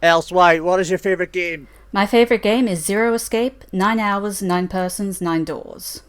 Else White, what is your favorite game? My favorite game is Zero Escape, 9 hours, 9 persons, 9 doors.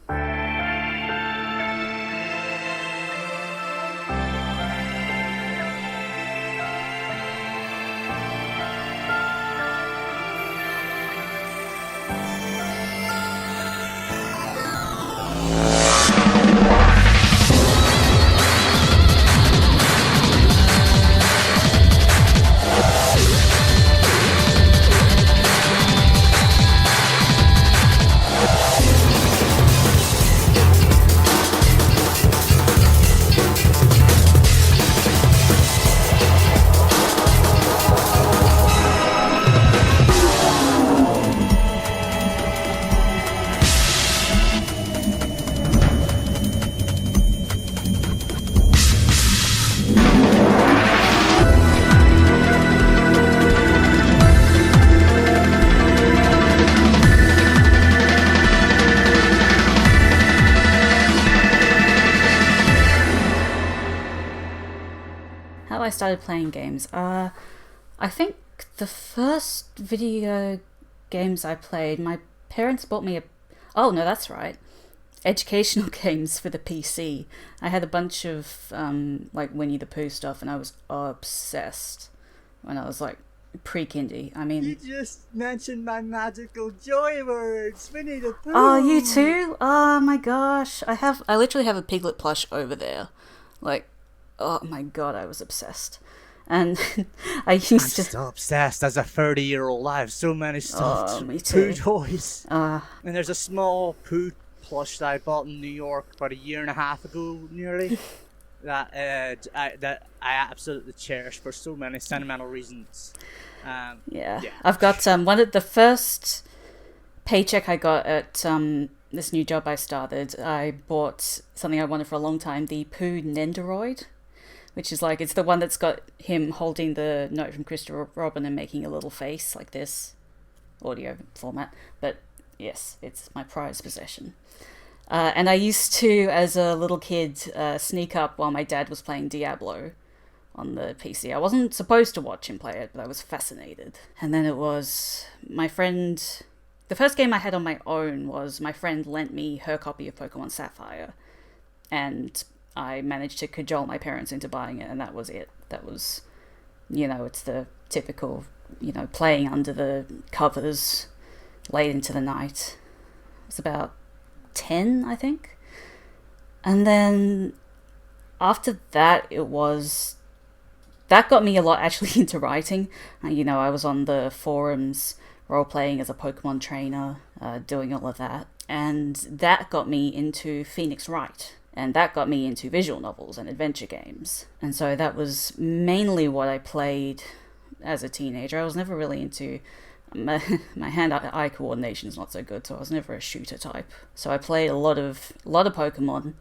How I started playing games. I think the first video games I played, my parents bought me a. Oh no, that's right. Educational games for the PC. I had a bunch of like Winnie the Pooh stuff, and I was obsessed when I was like pre-kindy. I You mean, just mentioned my magical joy words, Winnie the oh, you Pooh. too? Oh my gosh, I literally have a Piglet plush over there. Like, oh my god, I was obsessed, and I I'm used to. still obsessed as a 30-year-old. I have so many Oh, stuffed me Pooh too. toys. Uh, And there's a small Pooh plush that I bought in New York about a year and a half ago, nearly. That I absolutely cherish for so many sentimental reasons. yeah, Yeah. I've got one of the first paycheck I got at this new job I started. I bought something I wanted for a long time, the Pooh Nendoroid, which is like it's the one that's got him holding the note from Christopher Robin and making a little face like this, audio format. But yes, it's my prized possession. And I used to, as a little kid, sneak up while my dad was playing Diablo on the PC. I wasn't supposed to watch him play it, but I was fascinated. And then it was my friend. The first game I had on my own was my friend lent me her copy of Pokemon Sapphire, and I managed to cajole my parents into buying it, and that was it. That was, it's the typical, playing under the covers late into the night. It was about 10, I think. And then after that, that got me a lot actually into writing. I was on the forums role playing as a Pokemon trainer, doing all of that. And that got me into Phoenix Wright. And that got me into visual novels and adventure games. And so that was mainly what I played as a teenager. I was never really into. My hand-eye coordination is not so good, so I was never a shooter type. So I played a lot of Pokemon,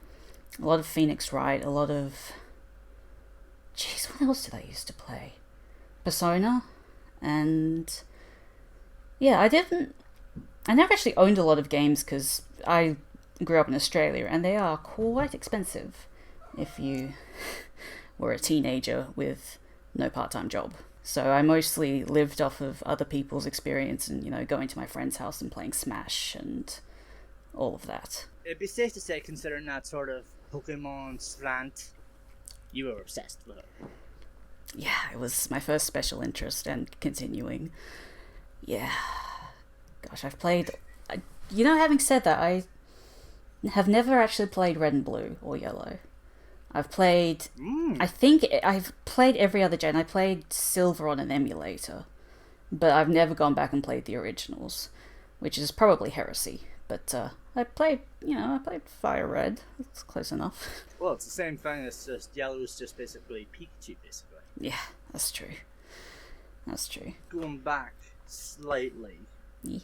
a lot of Phoenix Wright, a lot of. Jeez, what else did I used to play? Persona, and yeah, I never actually owned a lot of games because I grew up in Australia, and they are quite expensive if you were a teenager with no part-time job. So I mostly lived off of other people's experience and, going to my friend's house and playing Smash and all of that. It'd be safe to say, considering that sort of Pokemon slant, you were obsessed with it. Yeah, it was my first special interest and continuing. Yeah. Gosh, I've played. Having said that, I have never actually played Red and Blue or Yellow. I've played. I think I've played every other gen. I played Silver on an emulator, but I've never gone back and played the originals, which is probably heresy. But I played Fire Red. It's close enough. Well, it's the same thing. It's just Yellow's just basically Pikachu, basically. Yeah, that's true. That's true. Going back slightly, Yeah.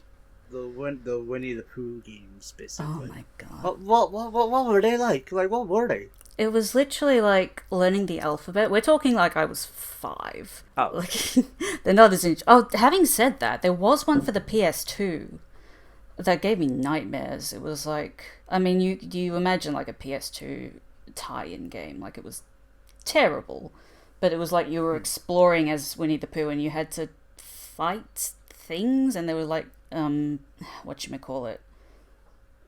the Winnie the Pooh games, Oh basically. my god. What were they like? Like, what were they? It was literally like learning the alphabet. We're talking like I was 5. Oh. Like, they're not as. Oh, having said that, there was one for the PS2 that gave me nightmares. It was like, I mean, you imagine like a PS2 tie-in game, like it was terrible, but it was like you were exploring as Winnie the Pooh, and you had to fight things, and they were like whatchamacallit,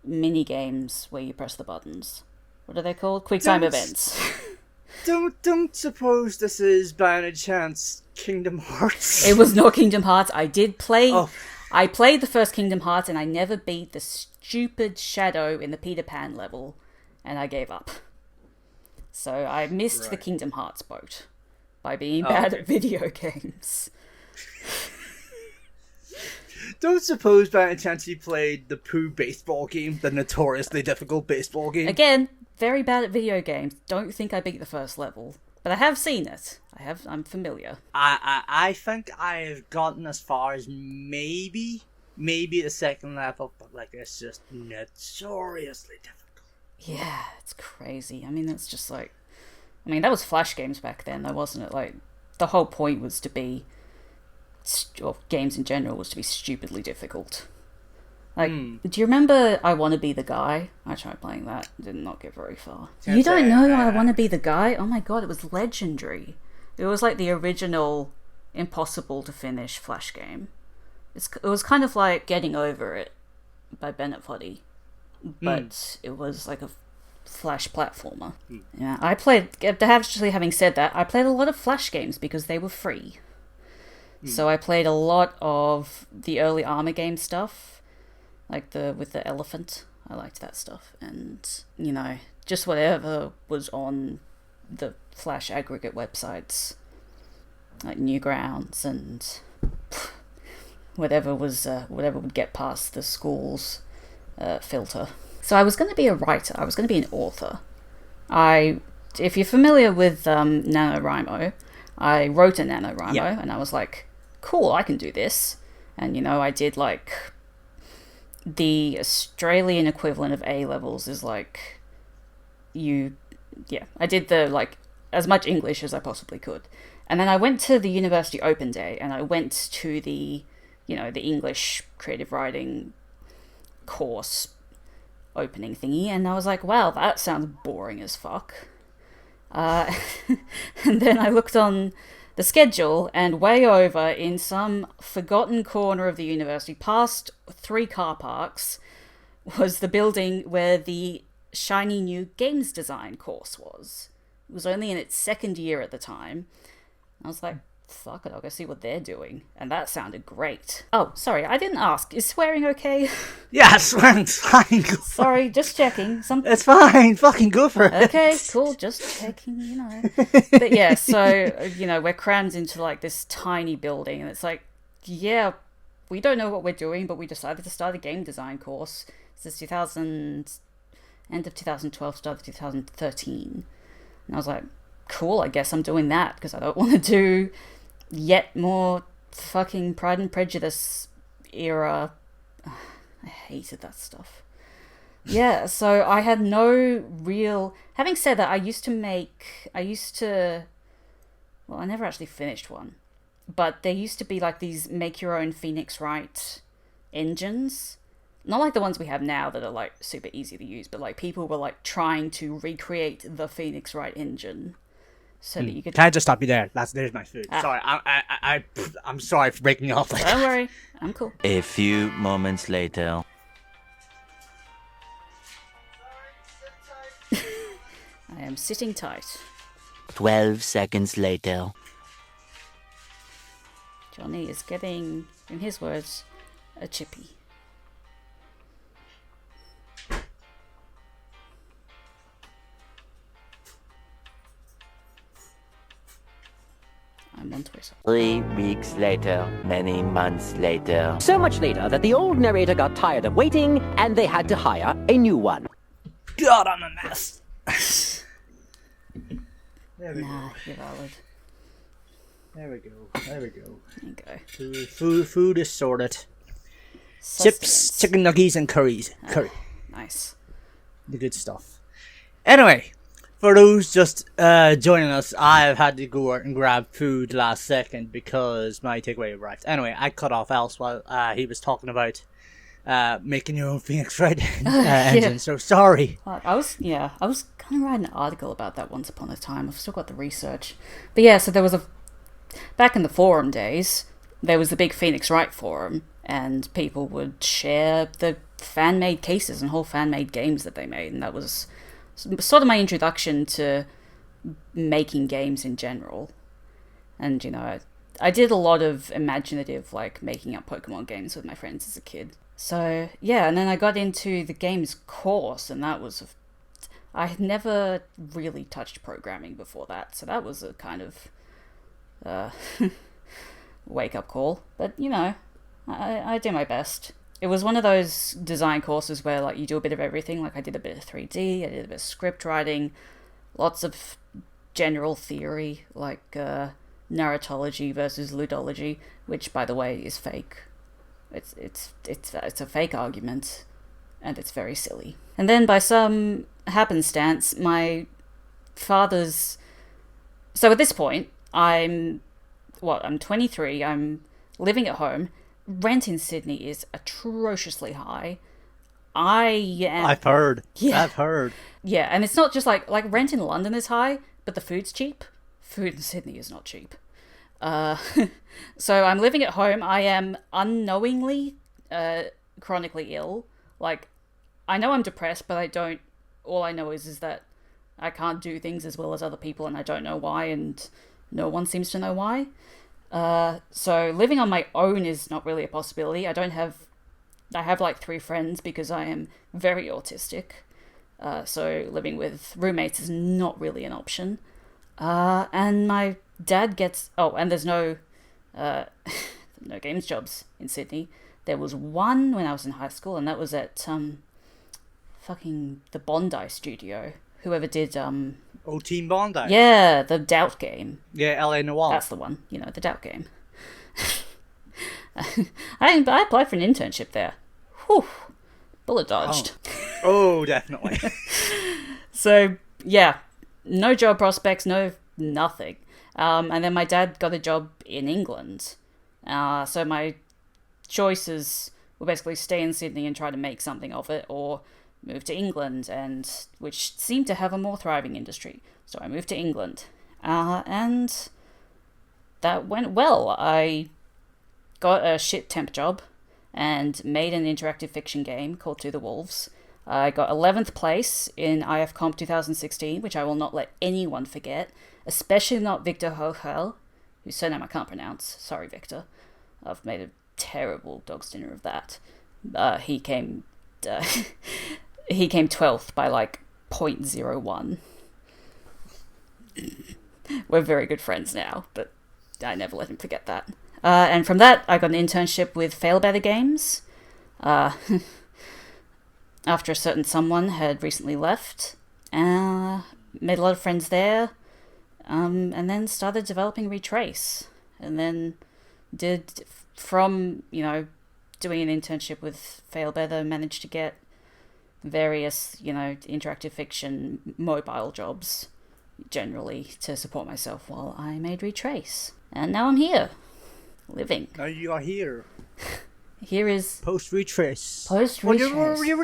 mini games where you press the buttons. What are they called? QuickTime events. Don't suppose this is by any chance Kingdom Hearts? It was not Kingdom Hearts. I did play. Oh. I played the first Kingdom Hearts, and I never beat the stupid shadow in the Peter Pan level, and I gave up. So I missed the Kingdom Hearts boat by being bad at video games. Don't suppose by any chance you played the Pooh baseball game, the notoriously difficult baseball game? Again, very bad at video games. Don't think I beat the first level, but I have seen it. I'm familiar. I think I've gotten as far as maybe the second level, but like it's just notoriously difficult. Yeah, it's crazy. I mean, that's just like, that was Flash games back then, though, wasn't it? Like, the whole point was to be, or games in general, was to be stupidly difficult. Like, do you remember I Want to Be the Guy? I tried playing that, did not get very far. You don't know I Want to Be the Guy? Oh my god, it was legendary. It was like the original impossible to finish Flash game. It was kind of like Getting Over It by Bennett Foddy, but it was like a Flash platformer. Yeah, I played, actually having said that, I played a lot of Flash games because they were free. So I played a lot of the early Armor game stuff, like with the elephant. I liked that stuff. And, just whatever was on the Flash aggregate websites, like Newgrounds and whatever would get past the school's filter. So I was going to be a writer. I was going to be an author. If you're familiar with NaNoWriMo, I wrote a NaNoWriMo, and I was like, cool, I can do this. And, I did like the Australian equivalent of A levels is like I did the like as much English as I possibly could. And then I went to the University Open Day, and I went to the the English creative writing course opening thingy, and I was like, wow, that sounds boring as fuck. And then I looked on the schedule, and way over in some forgotten corner of the university, past 3 car parks, was the building where the shiny new games design course was. It was only in its 2nd year at the time. I was like, fuck it, I'll go see what they're doing. And that sounded great. Oh, sorry, I didn't ask. Is swearing okay? Yeah, swearing's fine. Sorry, just checking. It's fine. Fucking go for it. Okay, cool. Just checking, But yeah, so, we're crammed into like this tiny building, and it's like, yeah, we don't know what we're doing, but we decided to start a game design course. This is end of 2012, start of 2013. And I was like, cool, I guess I'm doing that, because I don't want to do yet more fucking Pride and Prejudice era. I hated that stuff. Yeah, so I had no real... Having said that, I never actually finished one. But there used to be like these make your own Phoenix Wright engines. Not like the ones we have now that are like super easy to use, but like people were like trying to recreate the Phoenix Wright engine. So that you could... Can I just stop you there? There's my food. Sorry, I'm sorry for breaking you off. Don't worry, I'm cool. A few moments later. I am sitting tight. 12 seconds later. Johnny is getting, in his words, a chippy. I'm on Twitter. 3 weeks later, many months later. So much later that the old narrator got tired of waiting, and they had to hire a new one. God, I'm a mess. There we Nah, you're valid. There we go. There you go. Food is sorted. Sustenance. Chips, chicken nuggets, and curry. Nice. The good stuff. Anyway, for those just joining us, I've had to go out and grab food last second because my takeaway arrived. Anyway, I cut off Else while he was talking about making your own Phoenix Wright engine. So sorry. I was gonna write an article about that once upon a time. I've still got the research, but yeah. So there was back in the forum days, there was the big Phoenix Wright forum, and people would share the fan-made cases and whole fan-made games that they made, and that was sort of my introduction to making games in general. And, I did a lot of imaginative, making up Pokemon games with my friends as a kid. So, yeah, and then I got into the games course, and that was... I had never really touched programming before that, so that was a kind of wake-up call. But, I do my best. It was one of those design courses where, you do a bit of everything. I did a bit of 3D, I did a bit of script writing, lots of general theory, narratology versus ludology, which, by the way, is fake. It's a fake argument, and it's very silly. And then, by some happenstance, my father's... So at this point, I'm 23, I'm living at home. Rent in Sydney is atrociously high. I've heard. Yeah. I've heard. Yeah, and it's not just like rent in London is high, but the food's cheap. Food in Sydney is not cheap. So I'm living at home. I am unknowingly chronically ill. I know I'm depressed, but I don't... All I know is that I can't do things as well as other people, and I don't know why, and no one seems to know why. So living on my own is not really a possibility. I have 3 friends because I am very autistic. So living with roommates is not really an option. And my dad gets... Oh, and there's no games jobs in Sydney. There was one when I was in high school, and that was at the Bondi studio. Whoever did... Team Bondi? Yeah, the Doubt game. Yeah, LA Noire. That's the one, the Doubt game. I applied for an internship there. Whew. Bullet dodged. Oh, definitely. So, yeah, no job prospects, nothing. And then my dad got a job in England. So my choices were basically stay in Sydney and try to make something of it, or move to England, and which seemed to have a more thriving industry. So I moved to England. And that went well. I got a shit temp job and made an interactive fiction game called To the Wolves. I got 11th place in IF Comp 2016, which I will not let anyone forget, especially not Victor Hochel, whose surname I can't pronounce. Sorry, Victor. I've made a terrible dog's dinner of that. He came 12th by 0.01. We're very good friends now, but I never let him forget that. And from that, I got an internship with Fail Better Games. After a certain someone had recently left. Made a lot of friends there. And then started developing Retrace. And then did, from, doing an internship with Fail Better, managed to get various, interactive fiction mobile jobs, generally, to support myself while I made Retrace. And now I'm here, living. Now you are here. Here is... Post-Retrace. Post-Retrace. Well, you're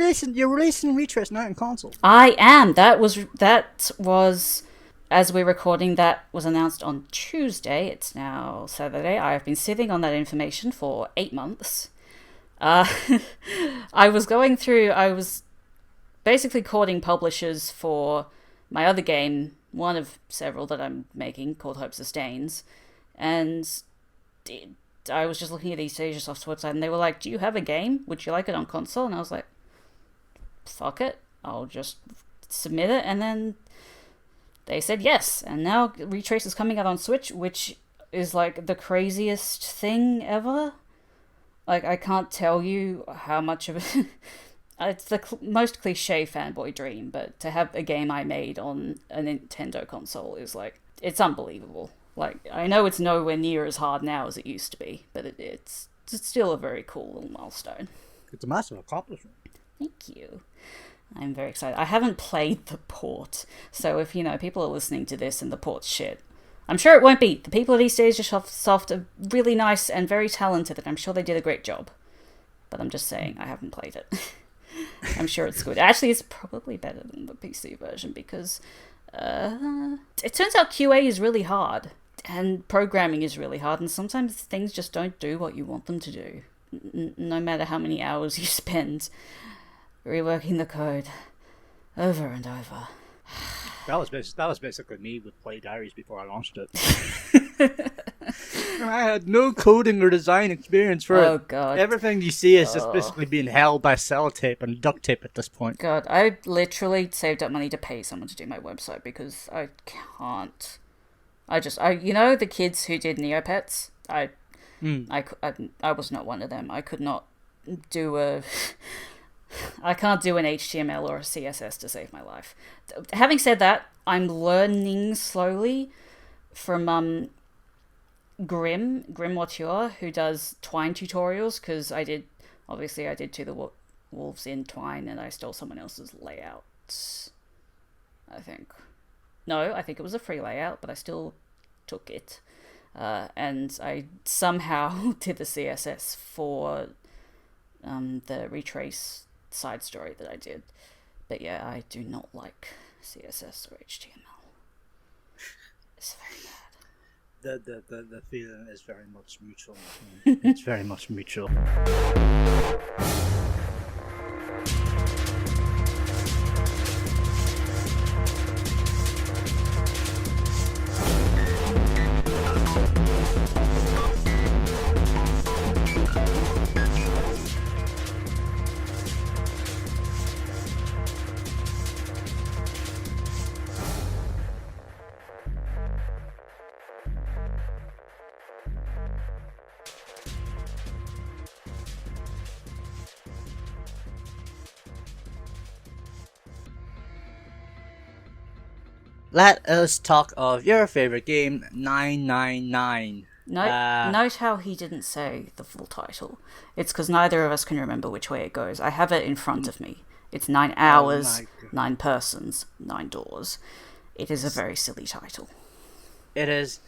releasing Retrace now in console. I am. That was, as we're recording, that was announced on Tuesday. It's now Saturday. I have been sitting on that information for 8 months. I was basically courting publishers for my other game, one of several that I'm making, called Hope Sustains, and I was just looking at East Asia Soft's website, and they were like, do you have a game? Would you like it on console? And I was like, fuck it, I'll just submit it, and then they said yes, and now Retrace is coming out on Switch, which is the craziest thing ever. I can't tell you how much of it... It's the most cliche fanboy dream, but to have a game I made on a Nintendo console is it's unbelievable. I know it's nowhere near as hard now as it used to be, but it's still a very cool little milestone. It's a massive accomplishment. Thank you. I'm very excited. I haven't played the port, so if, people are listening to this and the port's shit, I'm sure it won't be. The people at East Asia Soft are really nice and very talented, and I'm sure they did a great job. But I'm just saying, I haven't played it. I'm sure it's good. Actually, it's probably better than the PC version because it turns out QA is really hard. And programming is really hard, and sometimes things just don't do what you want them to do. No matter how many hours you spend reworking the code over and over. That was basically me with Play Diaries before I launched it. I had no coding or design experience for it. Oh, God. Everything you see is just basically being held by sellotape and duct tape at this point. God, I literally saved up money to pay someone to do my website because I can't. You know, the kids who did Neopets? I was not one of them. I could not do I can't do an HTML or a CSS to save my life. Having said that, I'm learning slowly from Grim Watture, who does Twine tutorials, because I did To the Wolves in Twine, and I stole someone else's layout. I think it was a free layout, but I still took it. And I somehow did the CSS for the Retrace side story that I did. But yeah, I do not like CSS or HTML. It's very bad. The feeling is very much mutual. It's very much mutual. Let us talk of your favorite game, 999. Note how he didn't say the full title. It's because neither of us can remember which way it goes. I have it in front of me. It's 9 hours, 9 persons, 9 doors. It is a very silly title. It is.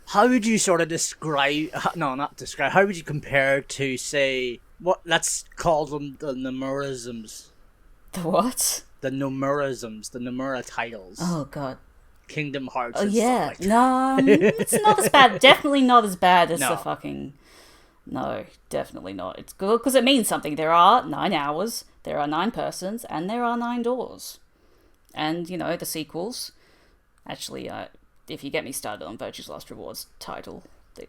How would you sort of describe... No, not describe. How would you compare to, say... Let's call them the Nomuraisms. The what? The Nomuraisms. The Nomura titles. Oh, God. Kingdom Hearts. Oh, and yeah. stuff like No, it's not as bad. Definitely not as bad as No. the fucking... No, definitely not. It's good because it means something. There are 9 hours, there are 9 persons, and there are 9 doors. And, the sequels. Actually, if you get me started on Virtue's Last Rewards title,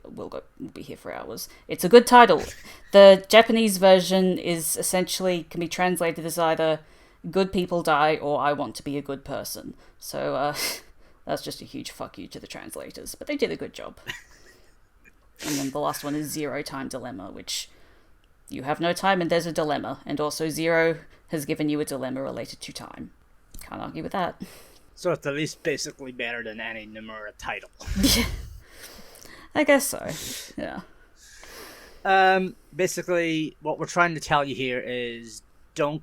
we'll be here for hours. It's a good title. The Japanese version is essentially, can be translated as either good people die or I want to be a good person. So, that's just a huge fuck you to the translators. But they did a good job. And then the last one is Zero Time Dilemma, which you have no time and there's a dilemma. And also Zero has given you a dilemma related to time. Can't argue with that. So it's at least basically better than any Nomura title. Yeah. I guess so. Yeah. Basically, what we're trying to tell you here is don't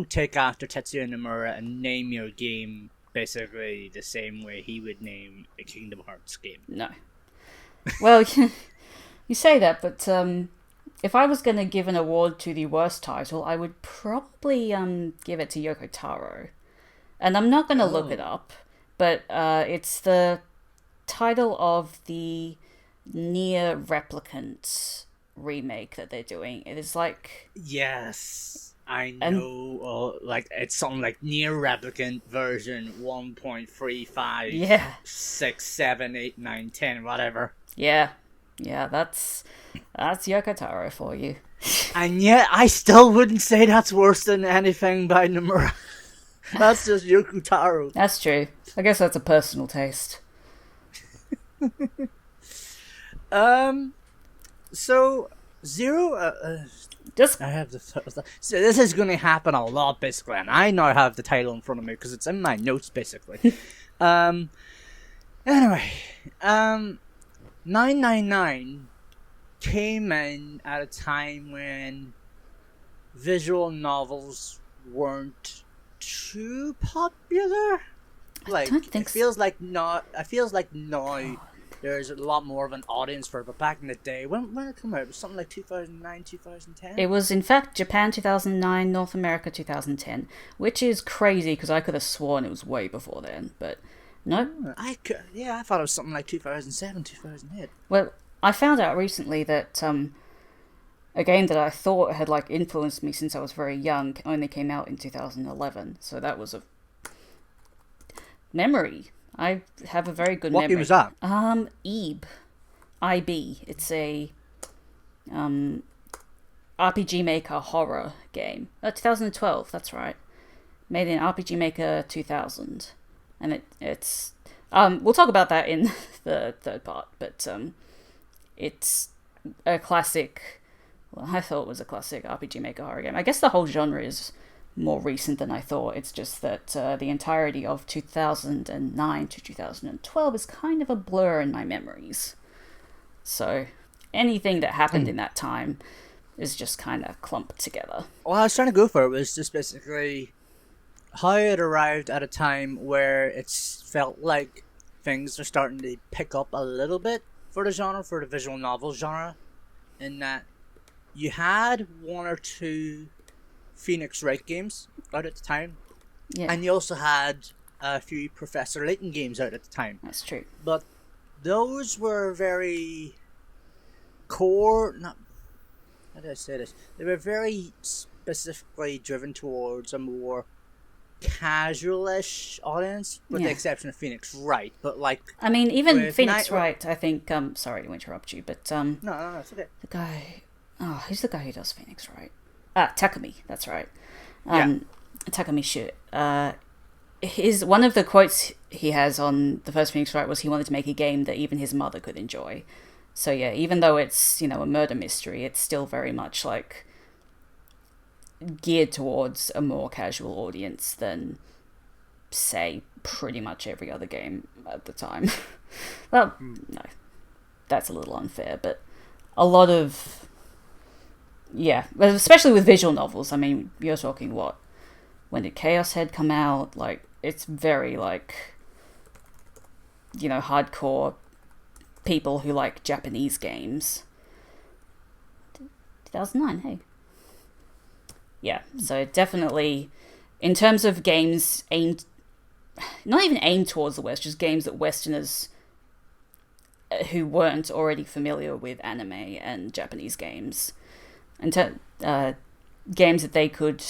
take after Tetsuya Nomura and name your game basically the same way he would name a Kingdom Hearts game. No. Well, you say that, but if I was going to give an award to the worst title, I would probably give it to Yoko Taro. And I'm not going to look it up, but it's the title of the Nier Replicant remake that they're doing. It is like... Yes, I know. It's something like Nier Replicant version 1.35, yeah, 6, 7, 8, 9, 10, whatever. Yeah, that's Yoko Taro for you. And yet, I still wouldn't say that's worse than anything by Nomura. That's just Yoko Taro. That's true. I guess that's a personal taste. So Zero. Just I have the. So this is going to happen a lot, basically, and I now have the title in front of me because it's in my notes, basically. Anyway, 999 came in at a time when visual novels weren't too popular. Like, don't think it feels like not. It feels like now there's a lot more of an audience for it. But back in the day, when it came out, it was something like 2009, 2010. It was in fact Japan 2009, North America 2010, which is crazy because I could have sworn it was way before then. But No? I thought it was something like 2007, 2008. Well, I found out recently that a game that I thought had like influenced me since I was very young only came out in 2011. So that was a memory. I have a very good What memory. game was that? Ebe. IB. It's a RPG Maker horror game. 2012, that's right. Made in RPG Maker 2000. And it's we'll talk about that in the third part, but it's a classic. Well, I thought it was a classic RPG Maker horror game. I guess the whole genre is more recent than I thought. It's just that the entirety of 2009 to 2012 is kind of a blur in my memories. So anything that happened in that time is just kind of clumped together. What I was trying to go for was just basically how it arrived at a time where it's felt like things are starting to pick up a little bit for the genre, for the visual novel genre, in that you had one or two Phoenix Wright games out at the time, and you also had a few Professor Layton games out at the time. That's true. But those were very core, not, how do I say this? They were very specifically driven towards a more casual-ish audience, with the exception of Phoenix Wright. But like, I mean, even Phoenix Wright, I think. Sorry to interrupt you, but no, it's okay. the guy. Oh, who's the guy who does Phoenix Wright? Takumi. That's right. Takumi Shu. One of the quotes he has on the first Phoenix Wright was he wanted to make a game that even his mother could enjoy. So yeah, even though it's a murder mystery, it's still very much like geared towards a more casual audience than, say, pretty much every other game at the time. Well, no, that's a little unfair, but a lot of, especially with visual novels. I mean, you're talking what? When did Chaos Head come out? Like, it's very like, hardcore people who like Japanese games. 2009, hey. Yeah, so definitely, in terms of games not even aimed towards the West, just games that Westerners who weren't already familiar with anime and Japanese games, and games that they could,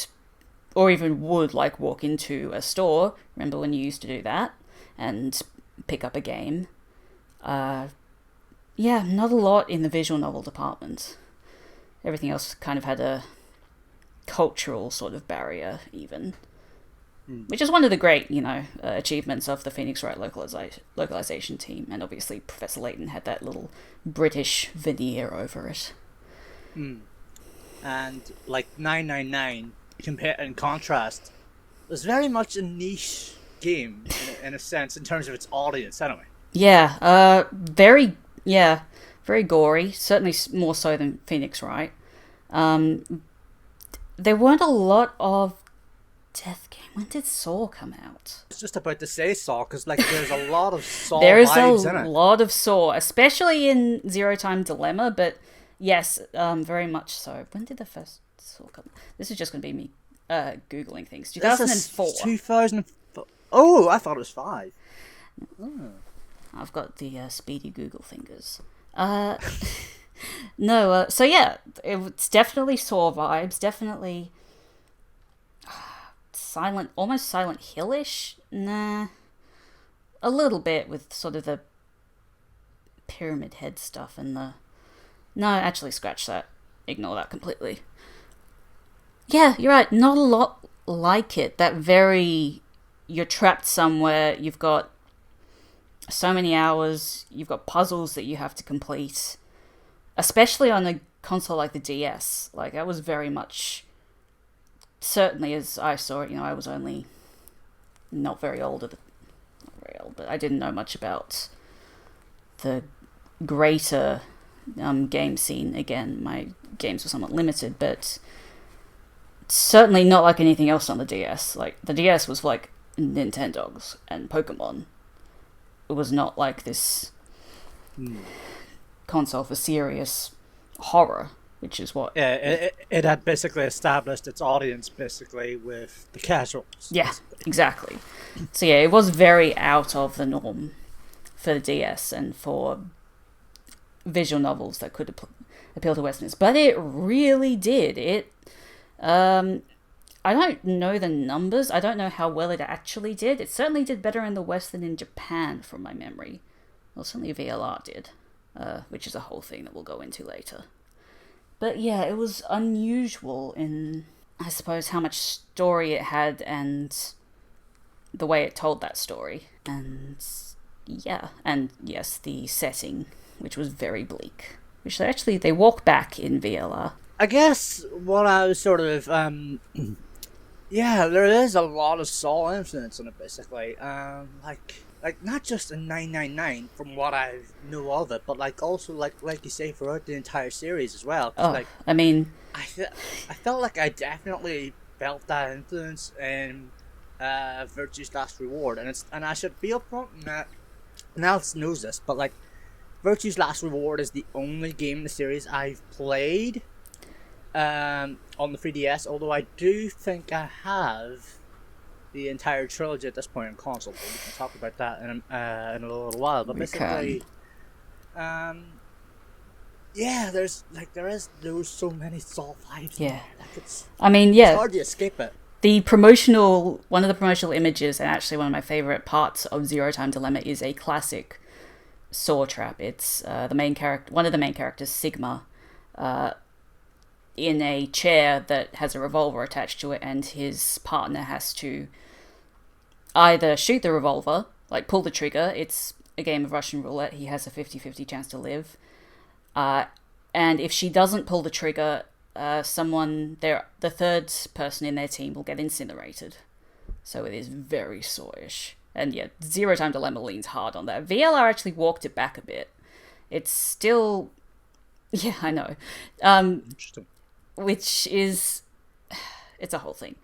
or even would, like walk into a store. Remember when you used to do that and pick up a game? Not a lot in the visual novel department. Everything else kind of had a cultural sort of barrier, even. Which is one of the great, achievements of the Phoenix Wright localization team. And obviously Professor Layton had that little British veneer over it. And like 999, in contrast, was very much a niche game in a sense, in terms of its audience, anyway. Very gory. Certainly more so than Phoenix Wright. There weren't a lot of death game. When did Saw come out? I was just about to say Saw, because like there's a lot of Saw there is vibes in a it. lot of Saw, especially in Zero Time Dilemma, but yes, very much so. When did the first Saw come? This is just going to be me Googling things. 2004. 2004. Oh, I thought it was 5. I've got the speedy Google fingers. No, so yeah, it's definitely Saw vibes, definitely almost Silent Hill-ish. Nah, a little bit with sort of the Pyramid Head stuff and the... No, actually scratch that. Ignore that completely. Yeah, you're right, not a lot like it. That very... You're trapped somewhere, you've got so many hours, you've got puzzles that you have to complete... Especially on a console like the DS. Like, I was very much... Certainly as I saw it, I was only not very old, but I didn't know much about the greater game scene. Again, my games were somewhat limited, but certainly not like anything else on the DS. Like, the DS was like Nintendogs and Pokemon. It was not like this... console for serious horror. which is what. Yeah, it had basically established its audience basically with the casuals. Yeah, basically. exactly. So yeah, it was very out of the norm for the DS and for visual novels that could appeal to Westerners, but it really did. I don't know the numbers. I don't know how well it actually did. It certainly did better in the West than in Japan, from my memory. Well, certainly VLR did, which is a whole thing that we'll go into later. But yeah, it was unusual in, I suppose, how much story it had and the way it told that story. And yeah, and yes, the setting, which was very bleak. Which they walk back in VLR. I guess what I was sort of yeah, there is a lot of Saw influence in it basically. Like not just in 999 from what I know of it, but like also like you say throughout the entire series as well. Oh, like I mean, I felt like I definitely felt that influence in Virtue's Last Reward, and I should be upfront in that. Else knows this, but like Virtue's Last Reward is the only game in the series I've played on the 3DS. Although I do think I have the entire trilogy at this point on console. But we can talk about that in a little while. But basically, yeah, there is so many Saw vibes. yeah. Like It's hard to escape it. One of the promotional images, and actually one of my favorite parts of Zero Time Dilemma, is a classic Saw trap. It's one of the main characters, Sigma, in a chair that has a revolver attached to it, and his partner has to either shoot the revolver, like pull the trigger. It's a game of Russian roulette. He has a 50-50 chance to live. And if she doesn't pull the trigger, the third person in their team will get incinerated. So it is very Sawish. And yeah, Zero Time Dilemma leans hard on that. VLR actually walked it back a bit. It's still... Yeah, I know. Interesting. Which is... It's a whole thing.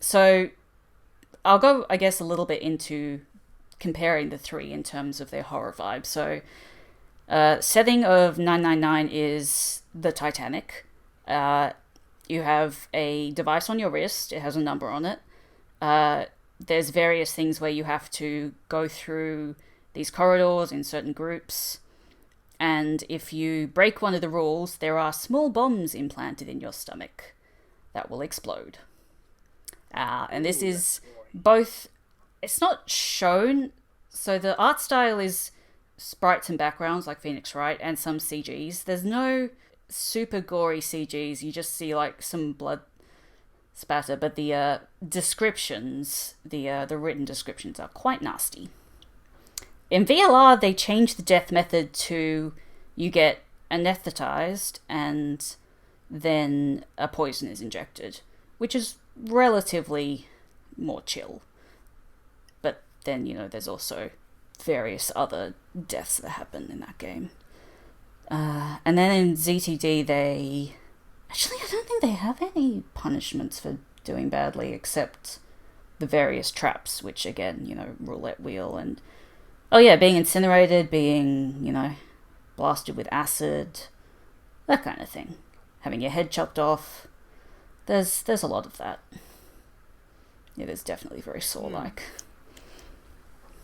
So I'll go, I guess, a little bit into comparing the three in terms of their horror vibe. So setting of 999 is the Titanic. You have a device on your wrist. It has a number on it. There's various things where you have to go through these corridors in certain groups. And if you break one of the rules, there are small bombs implanted in your stomach that will explode. And this is both... It's not shown... So the art style is sprites and backgrounds like Phoenix Wright and some CGs. There's no super gory CGs. You just see like some blood spatter, but the descriptions, the written descriptions are quite nasty. In VLR, they changed the death method to you get anesthetized and then a poison is injected, which is relatively more chill. But then, there's also various other deaths that happen in that game. And then in ZTD, Actually, I don't think they have any punishments for doing badly, except the various traps, which again, roulette wheel and... Oh yeah, being incinerated, being, blasted with acid, that kind of thing. Having your head chopped off. There's a lot of that. It is definitely very Saw-like.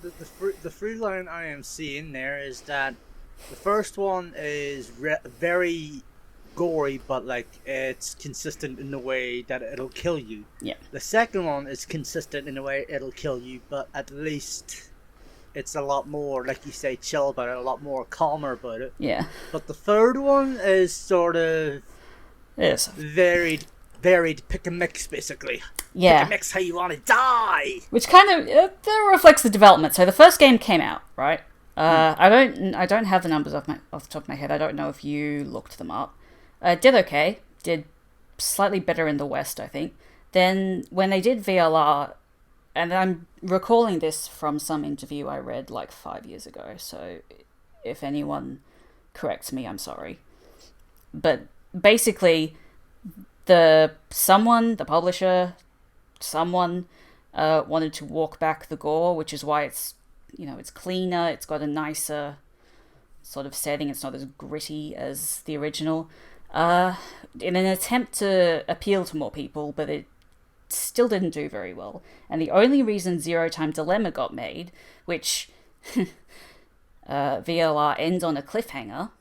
The through line I am seeing there is that the first one is very gory, but it's consistent in the way that it'll kill you. Yeah. The second one is consistent in the way it'll kill you, but at least it's a lot more, like you say, chill about it, a lot more calmer about it. Yeah. But the third one is sort of varied, pick and mix, basically. Yeah. Pick and mix how you want to die. Which kind of that reflects the development. So the first game came out, right? I don't have the numbers off the top of my head. I don't know if you looked them up. Did okay. Did slightly better in the West, I think. Then when they did VLR, and I'm recalling this from some interview I read 5 years ago, so if anyone corrects me, I'm sorry. But basically, the publisher, wanted to walk back the gore, which is why it's, it's cleaner, it's got a nicer sort of setting, it's not as gritty as the original. in an attempt to appeal to more people, but it still didn't do very well. And the only reason Zero Time Dilemma got made, which VLR ends on a cliffhanger,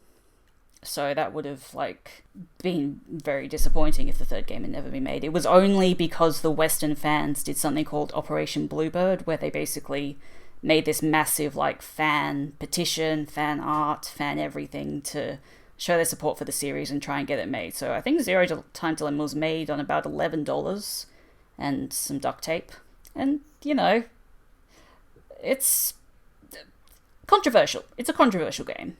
so that would have been very disappointing if the third game had never been made. It was only because the Western fans did something called Operation Bluebird, where they basically made this massive fan petition, fan art, fan everything to show their support for the series and try and get it made. So I think Zero Time Dilemma was made on about $11 and some duct tape. And, it's controversial. It's a controversial game.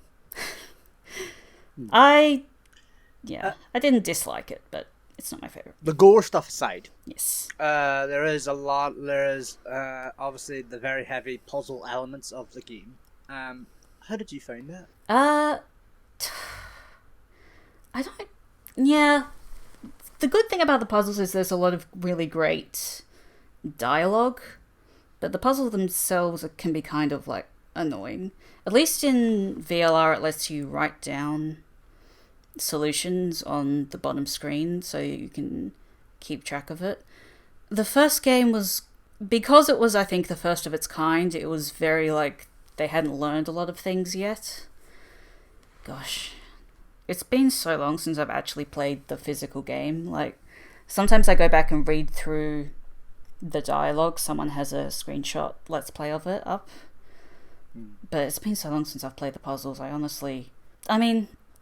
I didn't dislike it, but it's not my favorite. The gore stuff aside, Yes. there is obviously the very heavy puzzle elements of the game. How did you find that? The good thing about the puzzles is there's a lot of really great dialogue, but the puzzles themselves can be kind of annoying. At least in VLR, it lets you write down solutions on the bottom screen so you can keep track of it. The first game was, because it was, I think, the first of its kind, it was very they hadn't learned a lot of things yet. Gosh, it's been so long since I've actually played the physical game. Sometimes I go back and read through the dialogue. Someone has a screenshot let's play of it up. But it's been so long since I've played the puzzles.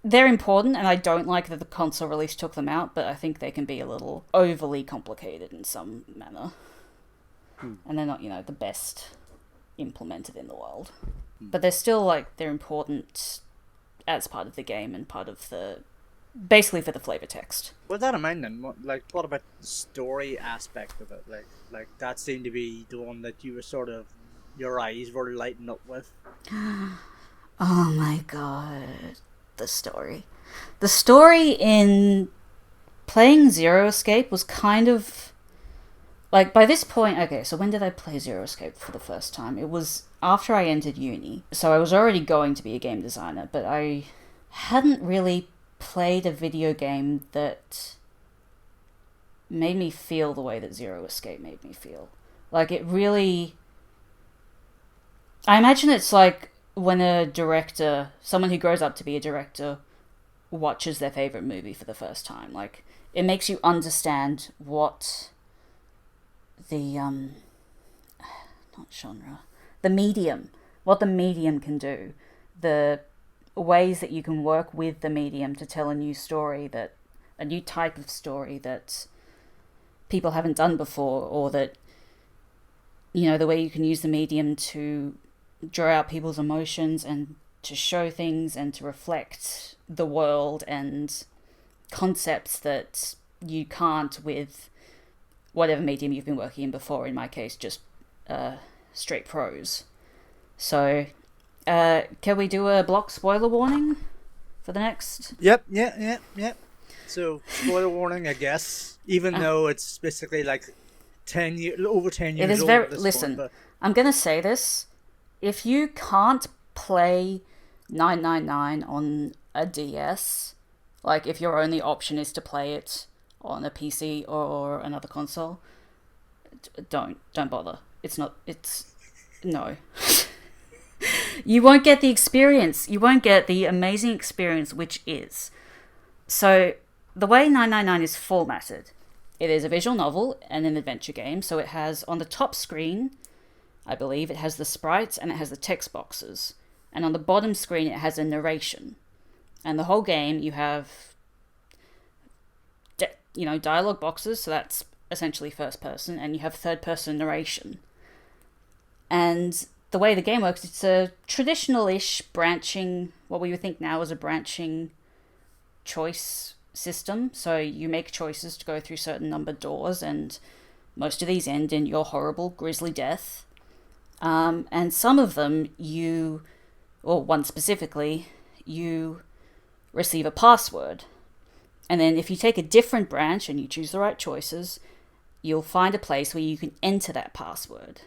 They're important, and I don't like that the console release took them out, but I think they can be a little overly complicated in some manner. And they're not, the best implemented in the world. But they're still, they're important as part of the game and part of basically for the flavor text. With that in mind then, what about the story aspect of it? That seemed to be the one that you were your eyes were lighting up with. Oh my god. The story. The story in playing Zero Escape was kind of by this point. Okay, so when did I play Zero Escape for the first time? It was after I entered uni, so I was already going to be a game designer, but I hadn't really played a video game that made me feel the way that Zero Escape made me feel. It really, I imagine it's when a director, someone who grows up to be a director, watches their favorite movie for the first time. It makes you understand what the not genre, the medium, what the medium can do, the ways that you can work with the medium to tell a new type of story that people haven't done before, or that the way you can use the medium to draw out people's emotions and to show things and to reflect the world and concepts that you can't with whatever medium you've been working in before. In my case, just straight prose. So, can we do a block spoiler warning for the next? Yep. So, spoiler warning, I guess. Even though it's basically over 10 years old at this listen, point, I'm gonna say this. If you can't play 999 on a DS, if your only option is to play it on a PC or another console, don't bother. No. You won't get the experience. You won't get the amazing experience, which is. So, the way 999 is formatted, it is a visual novel and an adventure game, so it has on the top screen, I believe, it has the sprites and it has the text boxes. And on the bottom screen, it has a narration. And the whole game, you have, dialogue boxes, so that's essentially first person, and you have third person narration. And the way the game works, it's a traditional-ish branching, what we would think now is a branching choice system. So you make choices to go through certain numbered doors, and most of these end in your horrible, grisly death. And some of them one specifically, you receive a password. And then if you take a different branch and you choose the right choices, you'll find a place where you can enter that password.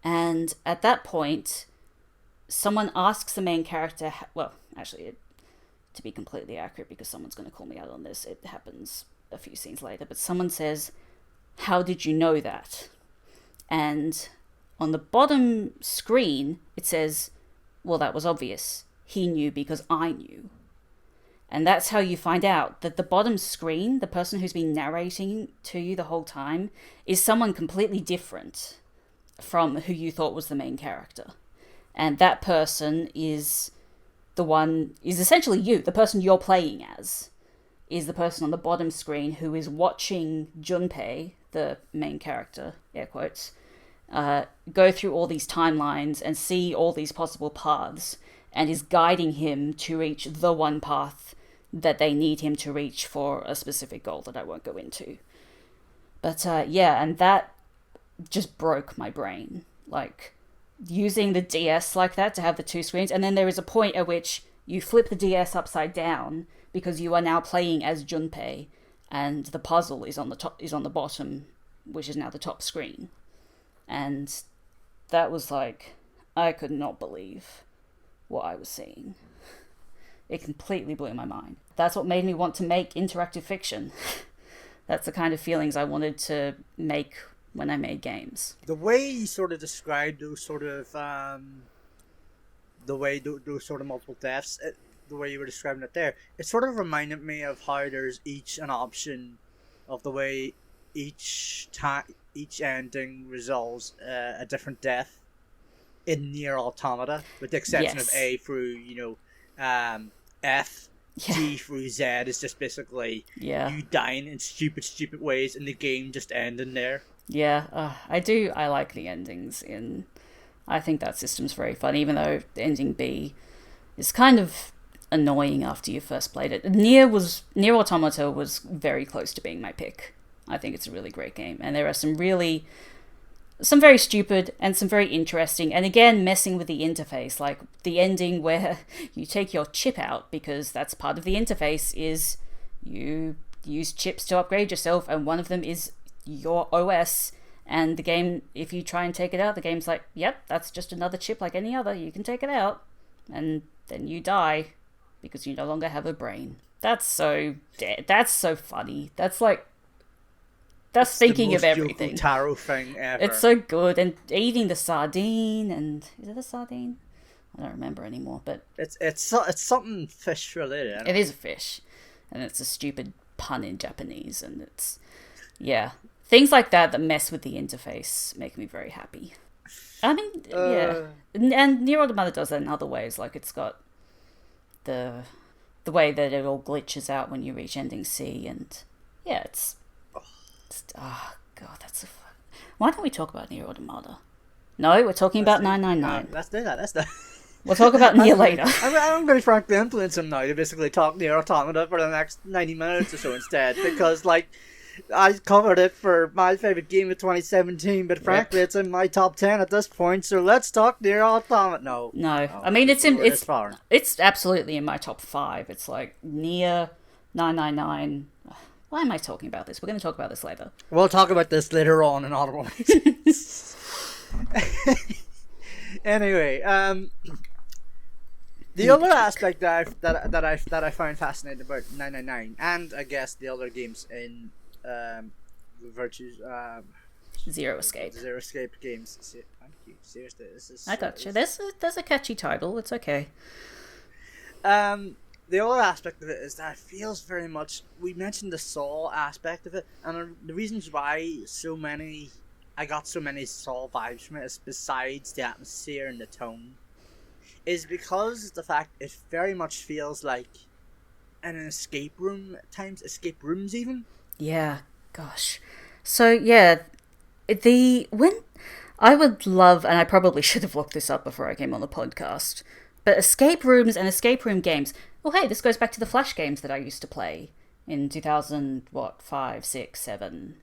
And at that point, someone asks the main character, to be completely accurate, because someone's going to call me out on this. It happens a few scenes later, but someone says, "How did you know that?" And on the bottom screen, it says, "Well, that was obvious. He knew because I knew." And that's how you find out that the bottom screen, the person who's been narrating to you the whole time, is someone completely different from who you thought was the main character. And that person is essentially you. The person you're playing as is the person on the bottom screen who is watching Junpei, the main character, air quotes, go through all these timelines and see all these possible paths, and is guiding him to reach the one path that they need him to reach for a specific goal that I won't go into. But and that just broke my brain. Like, using the DS like that to have the two screens, and then there is a point at which you flip the DS upside down because you are now playing as Junpei, and the puzzle is on the bottom, which is now the top screen. And that was like, I could not believe what I was seeing. It completely blew my mind. That's what made me want to make interactive fiction. That's the kind of feelings I wanted to make when I made games. The way you sort of described those sort of those sort of multiple deaths, the way you were describing it there, it sort of reminded me of how there's each an option of the way each ending resolves a different death in Nier Automata, with the exception of A through F. Yeah. G through Z is just basically you dying in stupid ways and the game just ending there. Yeah, I like the endings in... I think that system's very fun, even though ending B is kind of annoying after you first played it. Nier Automata was very close to being my pick. I think it's a really great game, and there are some very stupid and some very interesting, and again, messing with the interface, like the ending where you take your chip out, because that's part of the interface, is you use chips to upgrade yourself, and one of them is your OS, and the game, if you try and take it out, the game's like, yep, that's just another chip like any other, you can take it out, and then you die, because you no longer have a brain. That's so funny. That's thinking of everything. It's the most Yoko Taro thing ever. It's so good. And eating the sardine, and is it a sardine? I don't remember anymore, but it's something fish related. It is a fish, and it's a stupid pun in Japanese, and it's things like that mess with the interface make me very happy. I mean, and Nier Automata does that in other ways. Like, it's got the way that it all glitches out when you reach ending C, and it's oh god, that's so fun. Why don't we talk about Nier Automata? No, we're talking about 999. Let's do that. We'll talk about Nier later. I'm going to frankly influence him now to basically talk Nier Automata for the next 90 minutes or so instead, because I covered it for my favourite game of 2017, but frankly it's in my top 10 at this point, so let's talk Nier Automata. No, I mean, it's absolutely in my top 5. It's like Nier, 999. Why am I talking about this? We're going to talk about this later. We'll talk about this later on in other ones. Anyway, the other aspect that I find fascinating about 999, and I guess the other games in Virtue's Zero Escape games. Thank you. Seriously, I got you. There's a catchy title. It's okay. The other aspect of it is that it feels very much... We mentioned the Saw aspect of it, and the reasons why I got so many Saw vibes from it, is besides the atmosphere and the tone, is because the fact it very much feels like an escape room at times, escape rooms even. Yeah, gosh. So, when I would love, and I probably should have looked this up before I came on the podcast, but escape rooms and escape room games... Well, hey, this goes back to the Flash games that I used to play in 2005, 6, 7.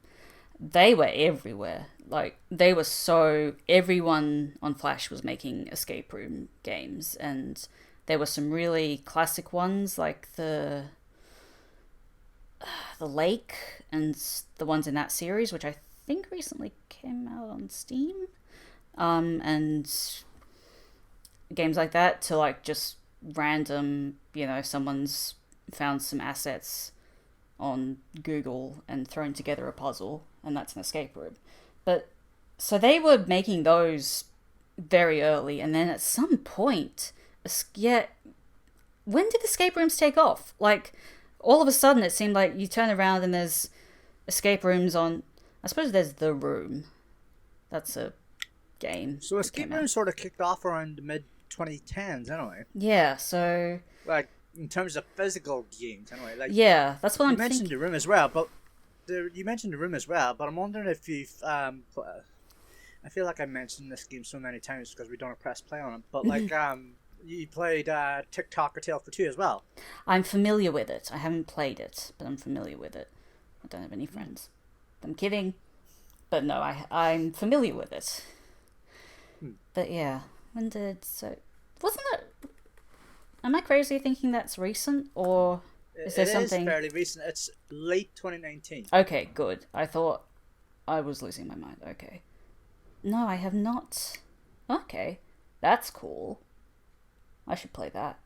They were everywhere. Like, they were everyone on Flash was making escape room games, and there were some really classic ones, like the Lake and the ones in that series, which I think recently came out on Steam, and games like that to just random, someone's found some assets on Google and thrown together a puzzle, and that's an escape room. But so they were making those very early, and then at some point, when did escape rooms take off? Like, all of a sudden, it seemed like you turn around and there's escape rooms on. I suppose there's The Room. That's a game. So escape rooms sort of kicked off around the mid 2010s, anyway. Yeah. So. Like in terms of physical games, anyway. Like yeah, that's what I'm thinking. You mentioned The Room as well, but I'm wondering if you've I feel like I mentioned this game so many times because we don't press play on it. But like you played TikTok or Tale for Two as well. I'm familiar with it. I haven't played it, but I'm familiar with it. I don't have any friends. I'm kidding. But no, I'm familiar with it. But yeah, wasn't it? Am I crazy thinking that's recent, or is there something? It is fairly recent. It's late 2019. Okay, good. I thought I was losing my mind. Okay. No, I have not. Okay, that's cool. I should play that.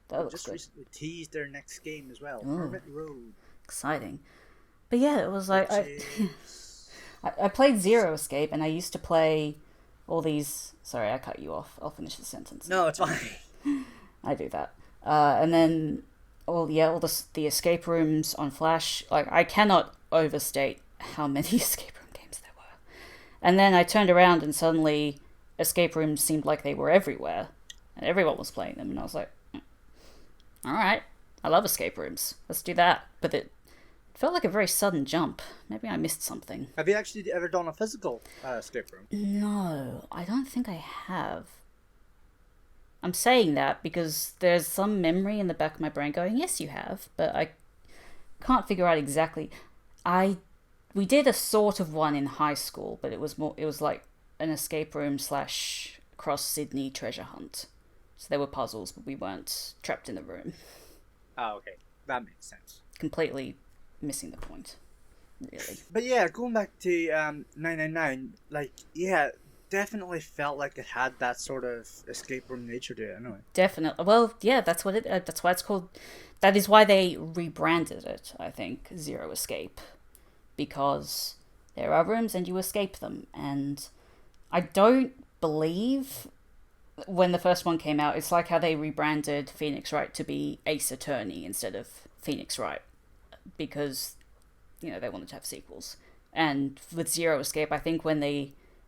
That looks good. Just recently teased their next game as well. Ooh. Hermit Road. Exciting. But yeah, it was like I played Zero Escape, and I used to play all these. Sorry, I cut you off. I'll finish the sentence. No, it's fine. I do that, and then all the escape rooms on Flash. Like, I cannot overstate how many escape room games there were. And then I turned around, and suddenly escape rooms seemed like they were everywhere, and everyone was playing them. And I was like, all right, I love escape rooms. Let's do that. But it felt like a very sudden jump. Maybe I missed something. Have you actually ever done a physical escape room? No, I don't think I have. I'm saying that because there's some memory in the back of my brain going, yes, you have, but I can't figure out exactly. We did a sort of one in high school, but it was like an escape room / cross Sydney treasure hunt. So there were puzzles, but we weren't trapped in the room. Oh, okay. That makes sense. Completely missing the point, really. But yeah, going back to 999, like, yeah, definitely felt like it had that sort of escape room nature to it, anyway. Definitely. Well, yeah, that's what that's why it's called. That is why they rebranded it, I think, Zero Escape, because there are rooms and you escape them. And I don't believe when the first one came out, it's like how they rebranded Phoenix Wright to be Ace Attorney instead of Phoenix Wright, because they wanted to have sequels. And with Zero Escape, I think when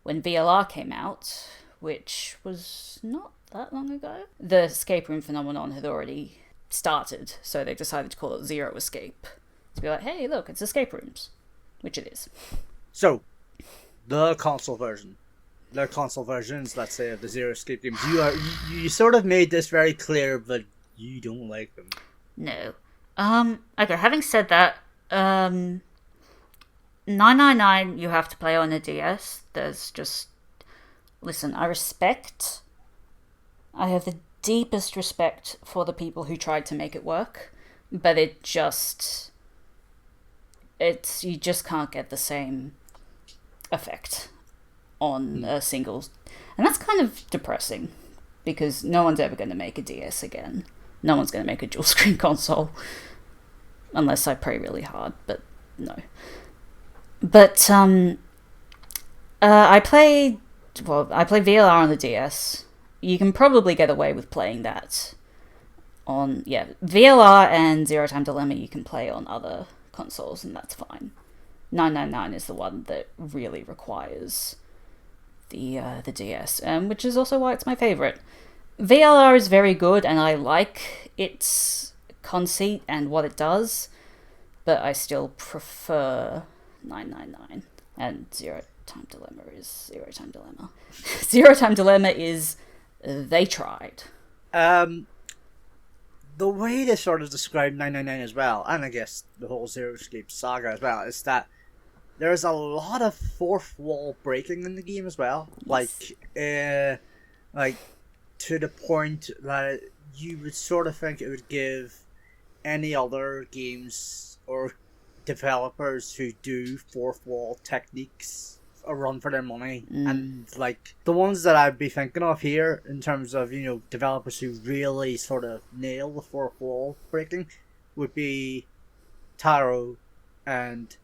VLR came out, which was not that long ago, the escape room phenomenon had already started, so they decided to call it Zero Escape. To be like, hey, look, it's escape rooms, which it is. So, the console versions, let's say, of the Zero Escape games, you sort of made this very clear, but you don't like them. No. Okay, having said that, 999 you have to play on a DS. There's just... Listen, I have the deepest respect for the people who tried to make it work, but you just can't get the same effect on a single... And that's kind of depressing, because no one's ever going to make a DS again. No one's going to make a dual screen console, unless I pray really hard, but no. But I played VLR on the DS. You can probably get away with playing that on VLR, and Zero Time Dilemma you can play on other consoles, and that's fine. 999 is the one that really requires the DS, which is also why it's my favorite. VLR is very good, and I like its conceit and what it does, but I still prefer 999, and Zero Time Dilemma is Zero Time Dilemma. Zero Time Dilemma is they tried. The way they sort of describe 999 as well, and I guess the whole Zero Escape saga as well, is that there's a lot of fourth wall breaking in the game as well. Yes. Like to the point that you would sort of think it would give any other games or developers who do fourth wall techniques a run for their money. And like the ones that I'd be thinking of here in terms of, developers who really sort of nail the fourth wall breaking would be Taro and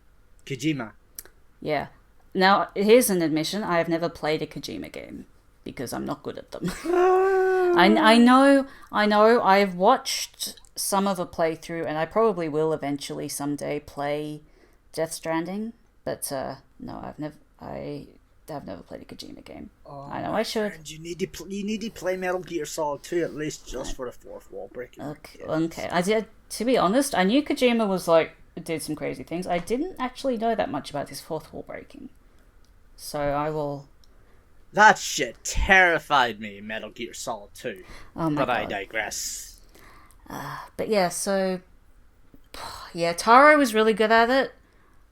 Kojima. Yeah. Now, here's an admission. I have never played a Kojima game because I'm not good at them. I know. I've watched some of a playthrough, and I probably will eventually someday play Death Stranding. But no, I have never played a Kojima game. I know I should. You need to play Metal Gear Solid 2 at least just for the fourth wall breaking. Okay. To be honest, I knew Kojima was did some crazy things. I didn't actually know that much about his fourth wall breaking. So I will. That shit terrified me in Metal Gear Solid 2. Oh my God. I digress. But yeah, so yeah, Taro was really good at it.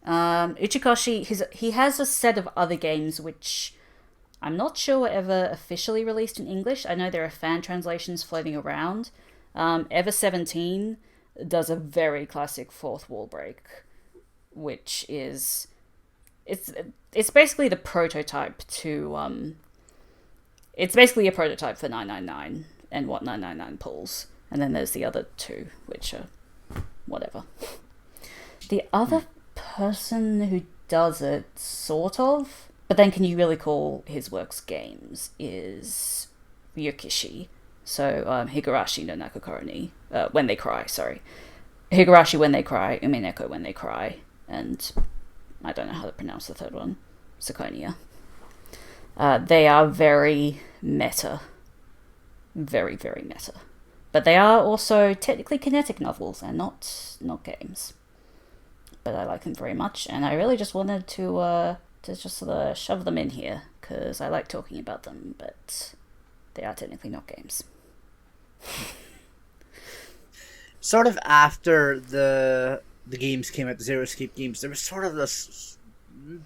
Uchikoshi, he has a set of other games which I'm not sure were ever officially released in English. I know there are fan translations floating around. Ever 17 does a very classic fourth wall break, which is it's basically the prototype to it's basically a prototype for 999 and what 999 pulls, and then there's the other two which are whatever. The other person who does it, sort of, but then can you really call his works games, is Ryukishi. So Higurashi no Nakakoro When They Cry, sorry. Higurashi When They Cry, Umineko When They Cry, and I don't know how to pronounce the third one, Seconia. They are very meta. Very, very meta. But they are also technically kinetic novels and not games. But I like them very much, and I really just wanted to just sort of shove them in here, because I like talking about them, but they are technically not games. Sort of after the games came out, the Zero Escape games, there was sort of this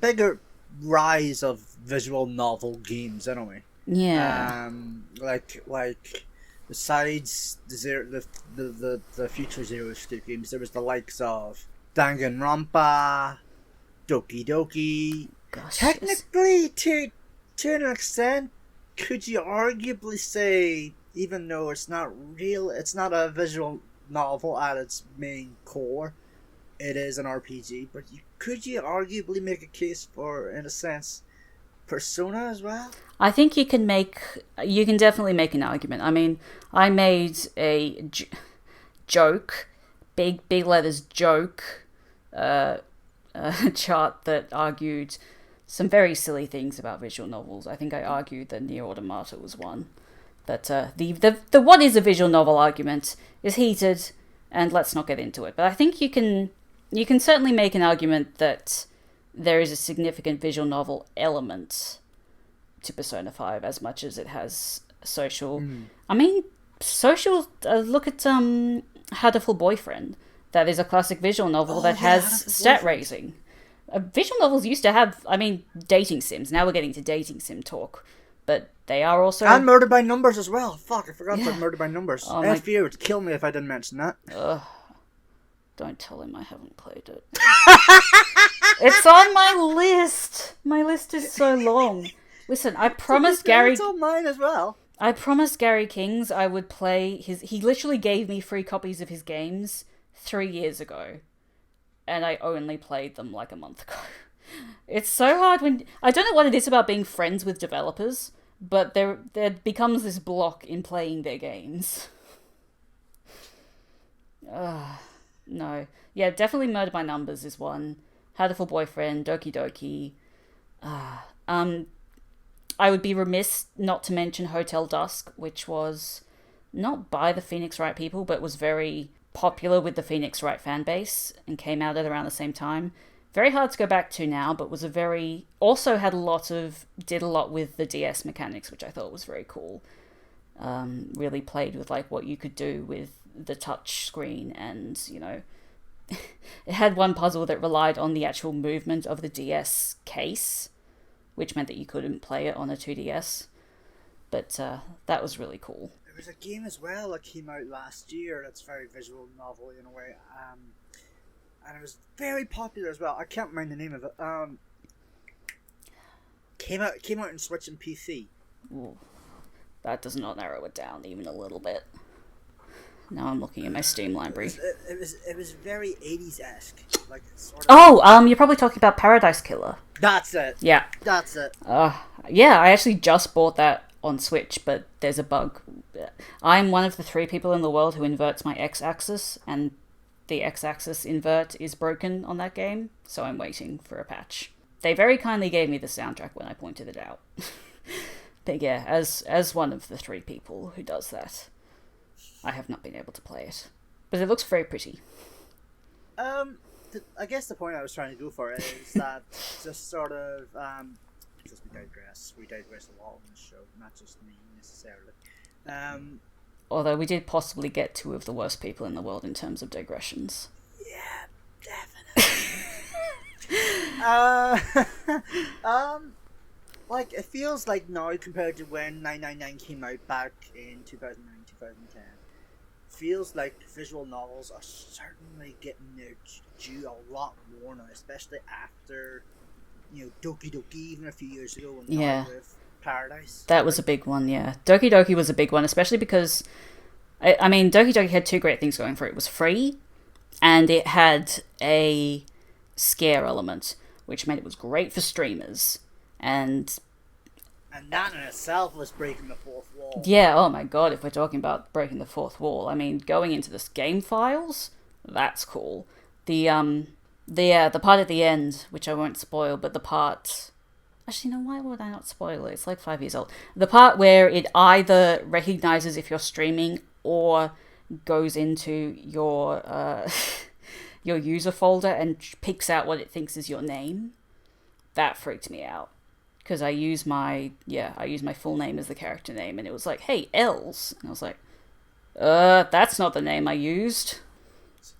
bigger rise of visual novel games, anyway. Yeah. Like besides the future Zero Escape games, there was the likes of Danganronpa, Doki Doki. Gosh. Technically, to an extent, could you arguably say, even though it's not a visual novel at its main core, it is an RPG, but could you arguably make a case for, in a sense, Persona as well? I think you can definitely make an argument. I mean, I made a joke, big letters joke, a chart that argued some very silly things about visual novels. I think I argued that Nier Automata was one. But the what is a visual novel argument is heated, and let's not get into it. But I think you can certainly make an argument that there is a significant visual novel element to Persona 5 as much as it has social. I mean, social, look at Hatoful Boyfriend. That is a classic visual novel that has stat raising. Visual novels used to have, dating sims. Now we're getting to dating sim talk. But they are also... And Murder by Numbers as well. Fuck, I forgot about Murder by Numbers. Oh, FU would kill me if I didn't mention that. Don't tell him I haven't played it. It's on my list. My list is so long. Listen, I promised Gary... It's on mine as well. I promised Gary Kings I would play his... He literally gave me free copies of his games 3 years ago. And I only played them like a month ago. It's so hard when... I don't know what it is about being friends with developers, but there becomes this block in playing their games. No. Yeah, definitely Murder by Numbers is one. Hatoful Boyfriend, Doki Doki. I would be remiss not to mention Hotel Dusk, which was not by the Phoenix Wright people, but was very popular with the Phoenix Wright fan base and came out at around the same time. Very hard to go back to now, but was also did a lot with the DS mechanics, which I thought was very cool. Really played with like what you could do with the touch screen, and it had one puzzle that relied on the actual movement of the DS case, which meant that you couldn't play it on a 2DS. But that was really cool. There was a game as well that came out last year that's very visual novel in a way, and it was very popular as well. I can't remember the name of it. came out in Switch and PC. Ooh, that does not narrow it down even a little bit. Now I'm looking at my Steam library. It was very 80s-esque. Like, sort of... You're probably talking about Paradise Killer. That's it. Yeah. That's it. Yeah, I actually just bought that on Switch, but there's a bug. I'm one of the 3 people in the world who inverts my x-axis, and the x-axis invert is broken on that game, so I'm waiting for a patch. They very kindly gave me the soundtrack when I pointed it out. But yeah, as one of the 3 people who does that, I have not been able to play it. But it looks very pretty. I guess the point I was trying to go for is that just sort of, because we digress a lot on the show, not just me necessarily. Although we did possibly get 2 of the worst people in the world in terms of digressions. Yeah, definitely. Like, it feels like now compared to when 999 came out back in 2009, 2010, feels like visual novels are certainly getting their due a lot more now, especially after, Doki Doki even a few years ago and now with Paradise. That was a big one, yeah. Doki Doki was a big one, especially because, I mean, Doki Doki had 2 great things going for it. It was free, and it had a scare element, which meant it was great for streamers. And that in itself was breaking the 4th wall. Yeah, oh my god, if we're talking about breaking the 4th wall, I mean, going into the game files, that's cool. The part at the end, which I won't spoil, but the part... Actually, no, why would I not spoil it? It's like 5 years old. The part where it either recognizes if you're streaming or goes into your your user folder and picks out what it thinks is your name, that freaked me out. Because I use my full name as the character name, and it was like, hey, Els. And I was like, that's not the name I used.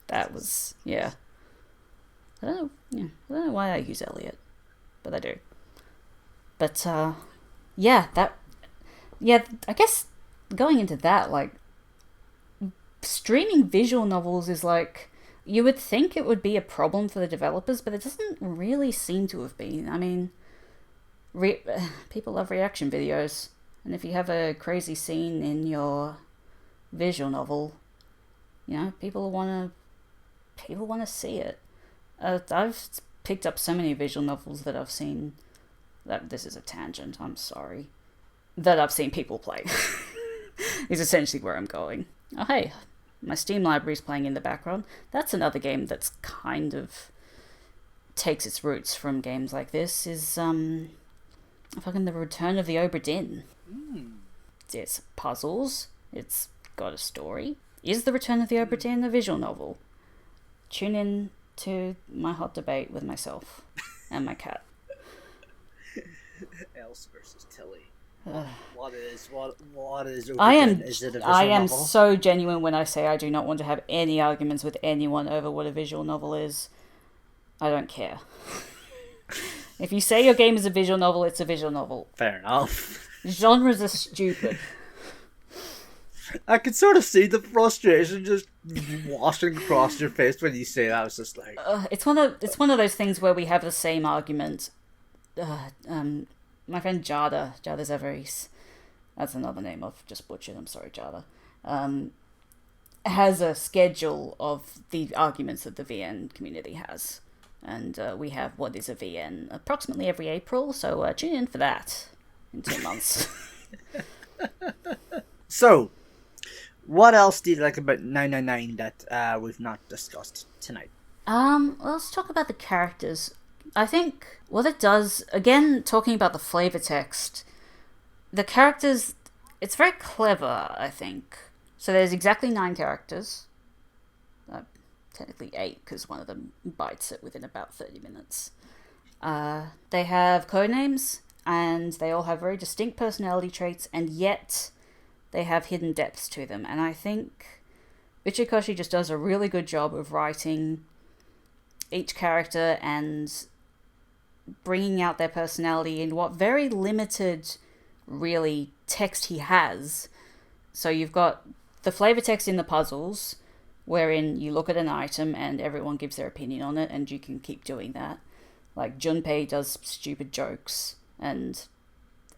That was, yeah. I don't know why I use Elliot, but I do. But, I guess going into that, like, streaming visual novels is like, you would think it would be a problem for the developers, but it doesn't really seem to have been. I mean... people love reaction videos, and if you have a crazy scene in your visual novel, people want to see it. I've picked up so many visual novels that I've seen. That this is a tangent. I'm sorry. That I've seen people play. Is essentially where I'm going. Oh hey, my Steam library's playing in the background. That's another game that's kind of takes its roots from games like this. Is fucking The Return of the Obra Dinn. It's puzzles. It's got a story. Is The Return of the Obra Dinn a visual novel? Tune in to my hot debate with myself and my cat. Else versus Tilly. What is Obra Dinn? Is it a visual I am novel? so genuine when I say I do not want to have any arguments with anyone over what a visual novel is. I don't care. If you say your game is a visual novel, it's a visual novel. Fair enough. Genres are stupid. I could sort of see the frustration just washing across your face when you say that. I was just like... It's one of those things where we have the same argument. My friend Jada Zeveris, that's another name I've just butchered, I'm sorry, Jada, has a schedule of the arguments that the VN community has. And we have what is a VN approximately every April, so tune in for that in 2 months. So, what else do you like about 999 that we've not discussed tonight? Let's talk about the characters. I think what it does, again, talking about the flavor text, the characters, it's very clever, I think. So there's exactly 9 characters. Technically 8, because one of them bites it within about 30 minutes. They have codenames, and they all have very distinct personality traits, and yet they have hidden depths to them. And I think Ichikoshi just does a really good job of writing each character and bringing out their personality in what very limited, really, text he has. So you've got the flavor text in the puzzles, wherein you look at an item and everyone gives their opinion on it, and you can keep doing that. Like, Junpei does stupid jokes, and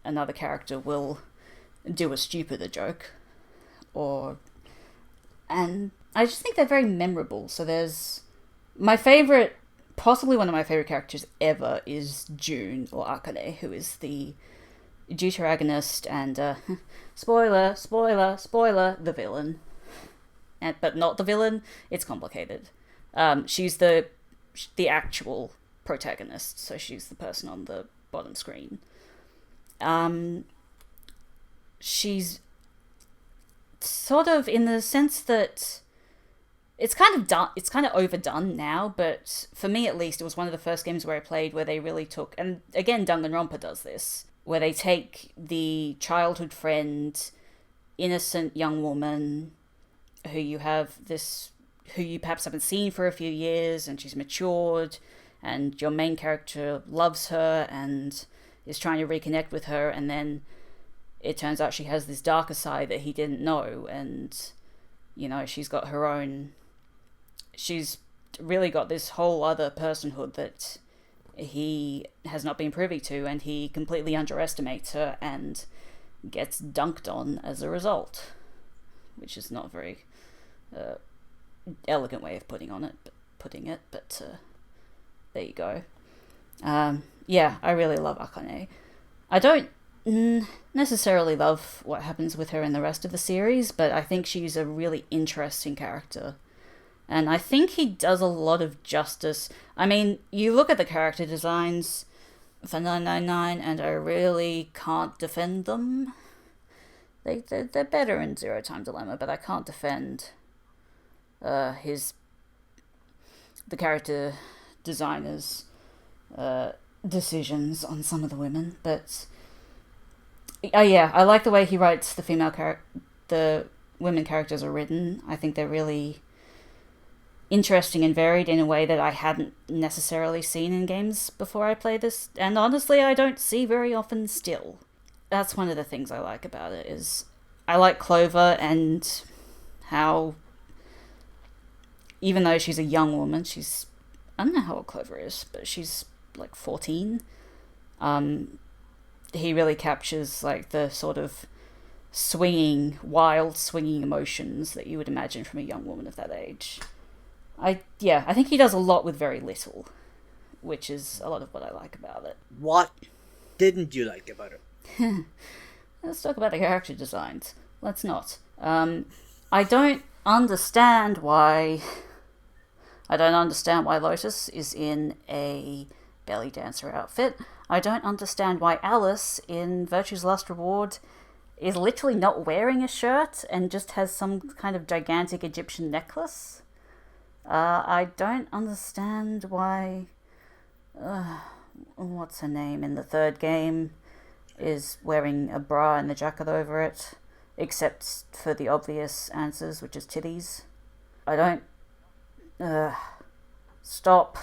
another character will do a stupider joke, and I just think they're very memorable. So there's possibly one of my favorite characters ever is June, or Akane, who is the deuteragonist and spoiler, the villain. But not the villain. It's complicated. She's the actual protagonist, so she's the person on the bottom screen. She's sort of in the sense that it's kind of overdone now, but for me at least, it was one of the first games where I played where they really took, and again, Danganronpa does this, where they take the childhood friend, innocent young woman who you perhaps haven't seen for a few years, and she's matured, and your main character loves her and is trying to reconnect with her, and then it turns out she has this darker side that he didn't know, and, you know, she's really got this whole other personhood that he has not been privy to, and he completely underestimates her and gets dunked on as a result, which is not a very elegant way of putting it, but there you go. Yeah, I really love Akane. I don't necessarily love what happens with her in the rest of the series, but I think she's a really interesting character. And I think he does a lot of justice. I mean, you look at the character designs for 999, and I really can't defend them. They're better in Zero Time Dilemma, but I can't defend the character designer's decisions on some of the women. But yeah, I like the way he writes the women characters are written. I think they're really interesting and varied in a way that I hadn't necessarily seen in games before I played this, and honestly I don't see very often still. That's one of the things I like about it, is I like Clover and how, even though she's a young woman, I don't know how old Clover is, but she's like 14. He really captures like the sort of wild swinging emotions that you would imagine from a young woman of that age. I think he does a lot with very little, which is a lot of what I like about it. What didn't you like about it? Let's talk about the character designs. Let's not. I don't understand why Lotus is in a belly dancer outfit. I don't understand why Alice in Virtue's Last Reward is literally not wearing a shirt and just has some kind of gigantic Egyptian necklace. I don't understand why what's her name in the third game is wearing a bra and a jacket over it, except for the obvious answers, which is titties. I don't... Stop.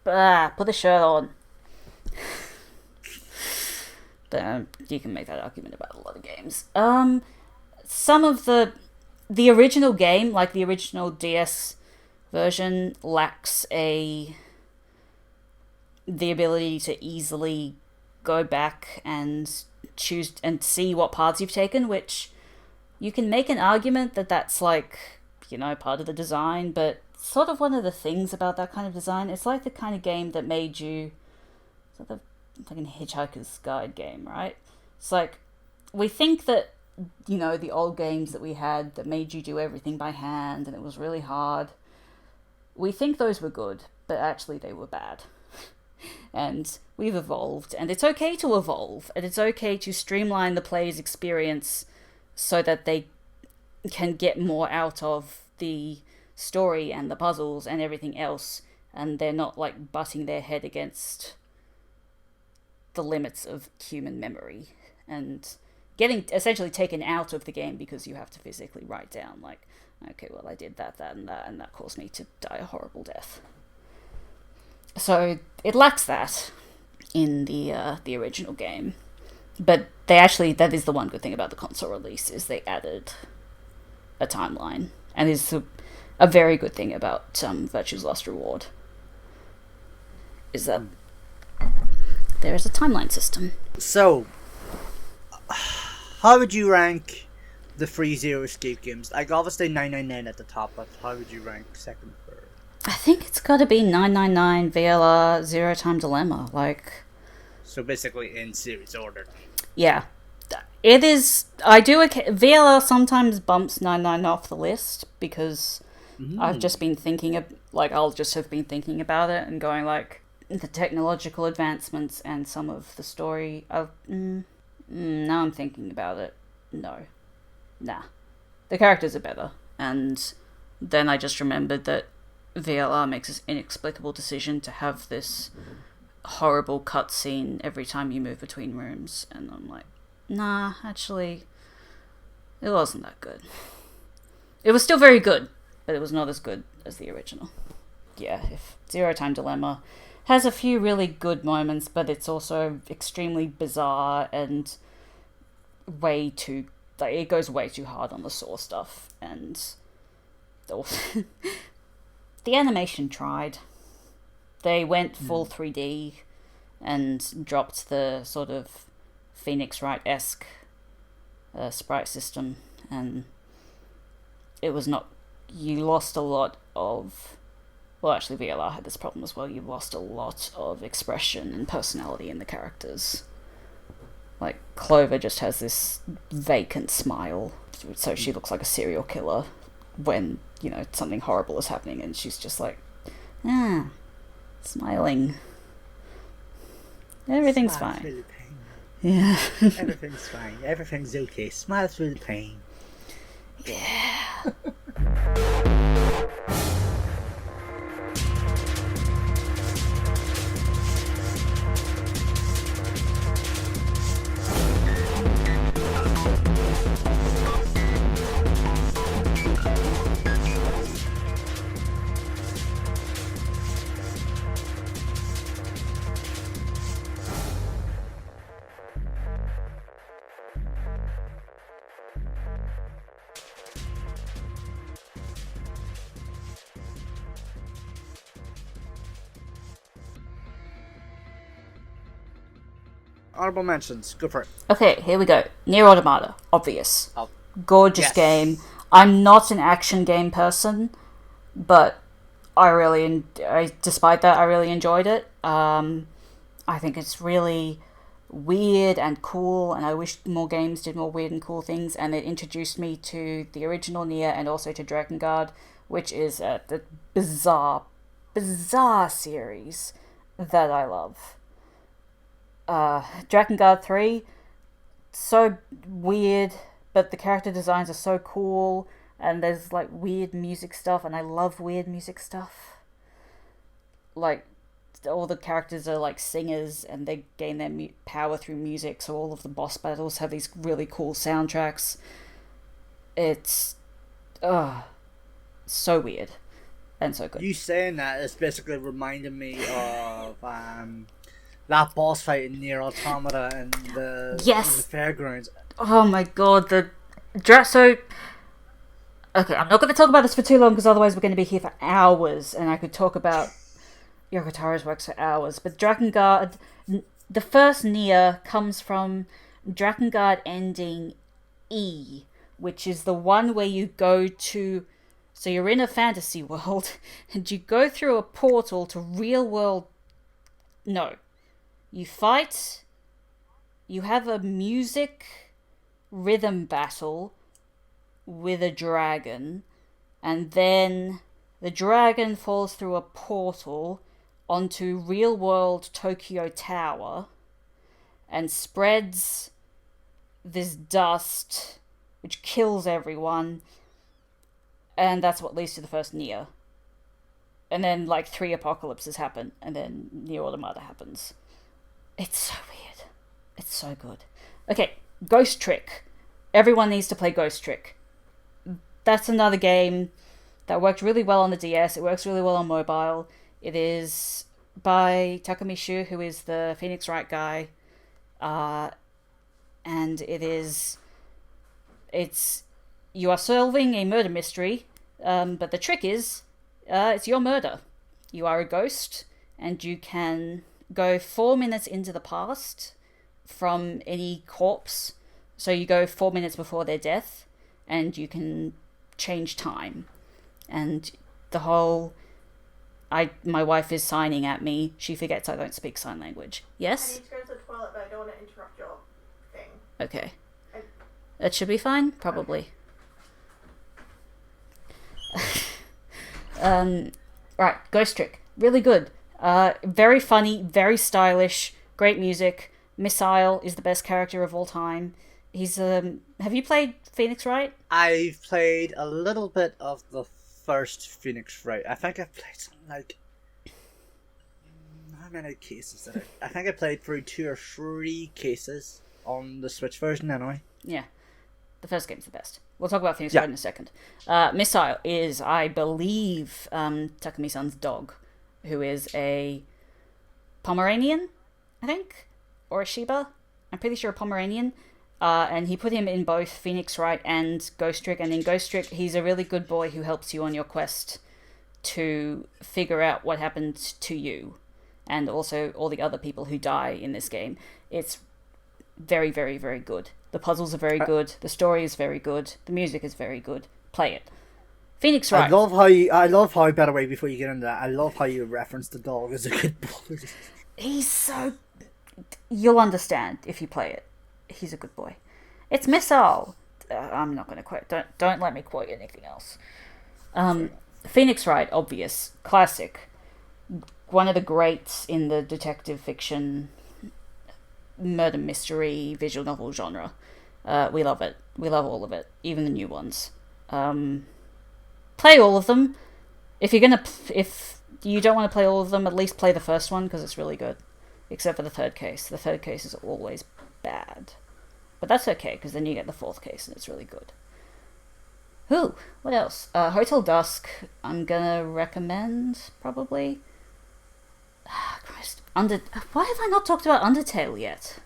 Put the shirt on. But you can make that argument about a lot of games. Some of the original game, like the original DS version, lacks the ability to easily go back and choose and see what paths you've taken, which you can make an argument that that's like, you know, part of the design, but sort of one of the things about that kind of design, it's like the kind of game that made you sort of like a Hitchhiker's Guide game, right? It's like, we think that, you know, the old games that we had that made you do everything by hand and it was really hard, we think those were good, but actually they were bad. And we've evolved, and it's okay to evolve, and it's okay to streamline the player's experience so that they can get more out of the story and the puzzles and everything else, and they're not like butting their head against the limits of human memory and getting essentially taken out of the game because you have to physically write down, like, okay, well, I did that, and that caused me to die a horrible death. So it lacks that in the original game. But that is the one good thing about the console release, is they added a timeline. And it's a very good thing about Virtue's Last Reward. Is that... there is a timeline system. So, how would you rank the free Zero Escape games? Like, obviously 999 at the top, but how would you rank second, third? I think it's got to be 999, VLR, Zero Time Dilemma. Like, so basically in series order. Yeah. It is... VLR sometimes bumps 999 off the list because I've just been thinking of... Like, I'll just have been thinking about it and going, like, the technological advancements and some of the story of... now I'm thinking about it. No. Nah. The characters are better. And then I just remembered that VLR makes this inexplicable decision to have this horrible cutscene every time you move between rooms, and I'm like, nah, actually, it wasn't that good. It was still very good, but it was not as good as the original. Yeah, if Zero Time Dilemma has a few really good moments, but it's also extremely bizarre and way too... Like, it goes way too hard on the Saw stuff, and the animation tried. They went full 3D and dropped the sort of Phoenix Wright-esque sprite system, and it was not... You lost a lot of... Well, actually, VLR had this problem as well. You lost a lot of expression and personality in the characters. Like, Clover just has this vacant smile, so she looks like a serial killer when, you know, something horrible is happening, and she's just like, smiling. Everything's Smile fine. through the pain. Yeah. Everything's fine. Everything's okay. Smile through the pain. Yeah. Honorable mentions. Go for it. Okay, here we go. Nier Automata. Obvious. Oh. Gorgeous Yes. game. I'm not an action game person, but despite that, I really enjoyed it. I think it's really weird and cool, and I wish more games did more weird and cool things, and it introduced me to the original Nier and also to Drakengard, which is the bizarre series that I love. Drakengard 3, so weird, but the character designs are so cool, and there's like weird music stuff, and I love weird music stuff. Like, all the characters are like singers, and they gain their power through music, so all of the boss battles have these really cool soundtracks. It's so weird and so good. You saying that is basically reminding me of that boss fight in Nier Automata and the fairgrounds. Oh my god, so... Okay, I'm not going to talk about this for too long, because otherwise we're going to be here for hours, and I could talk about Yoko Taro's works for hours. But Drakengard, the first Nier comes from Drakengard ending E, which is the one where you go to... So you're in a fantasy world, and you go through a portal to real world... No. You fight, you have a music rhythm battle with a dragon, and then the dragon falls through a portal onto real-world Tokyo Tower and spreads this dust which kills everyone, and that's what leads to the first Nier. And then, like, 3 apocalypses happen, and then Nier Automata happens. It's so weird. It's so good. Okay, Ghost Trick. Everyone needs to play Ghost Trick. That's another game that worked really well on the DS. It works really well on mobile. It is by Takumi Shu, who is the Phoenix Wright guy. And you are solving a murder mystery, but the trick is, it's your murder. You are a ghost, and you can go 4 minutes into the past from any corpse. So you go 4 minutes before their death, and you can change time. And the whole... my wife is signing at me. She forgets I don't speak sign language. I Yes? need to go to the toilet, but I don't want to interrupt your thing. Okay. That should be fine? Probably. Right, Ghost Trick. Really good. Very funny, very stylish, great music. Missile is the best character of all time. He's, have you played Phoenix Wright? I've played a little bit of the first Phoenix Wright. I think I've played something like... How many cases did I think I played through 2 or 3 cases on the Switch version anyway. Yeah. The first game's the best. We'll talk about Phoenix Wright in a second. Missile is, I believe, Takumi-san's dog, who is a Pomeranian, I think? Or a Shiba? I'm pretty sure a Pomeranian. And he put him in both Phoenix Wright and Ghost Trick. And in Ghost Trick, he's a really good boy who helps you on your quest to figure out what happened to you. And also all the other people who die in this game. It's very, very, very good. The puzzles are very good. The story is very good. The music is very good. Play it. Phoenix Wright. I love how, by the way, before you get into that, I love how you reference the dog as a good boy. He's so... You'll understand if you play it. He's a good boy. It's Missile. I'm not going to quote. Don't let me quote anything else. Phoenix Wright, obvious. Classic. One of the greats in the detective fiction, murder mystery, visual novel genre. We love it. We love all of it. Even the new ones. Play all of them. If you don't want to play all of them, at least play the first one, because it's really good. Except for the third case. The third case is always bad. But that's okay, because then you get the fourth case, and it's really good. What else? Hotel Dusk, I'm gonna recommend, probably. Christ. Why have I not talked about Undertale yet?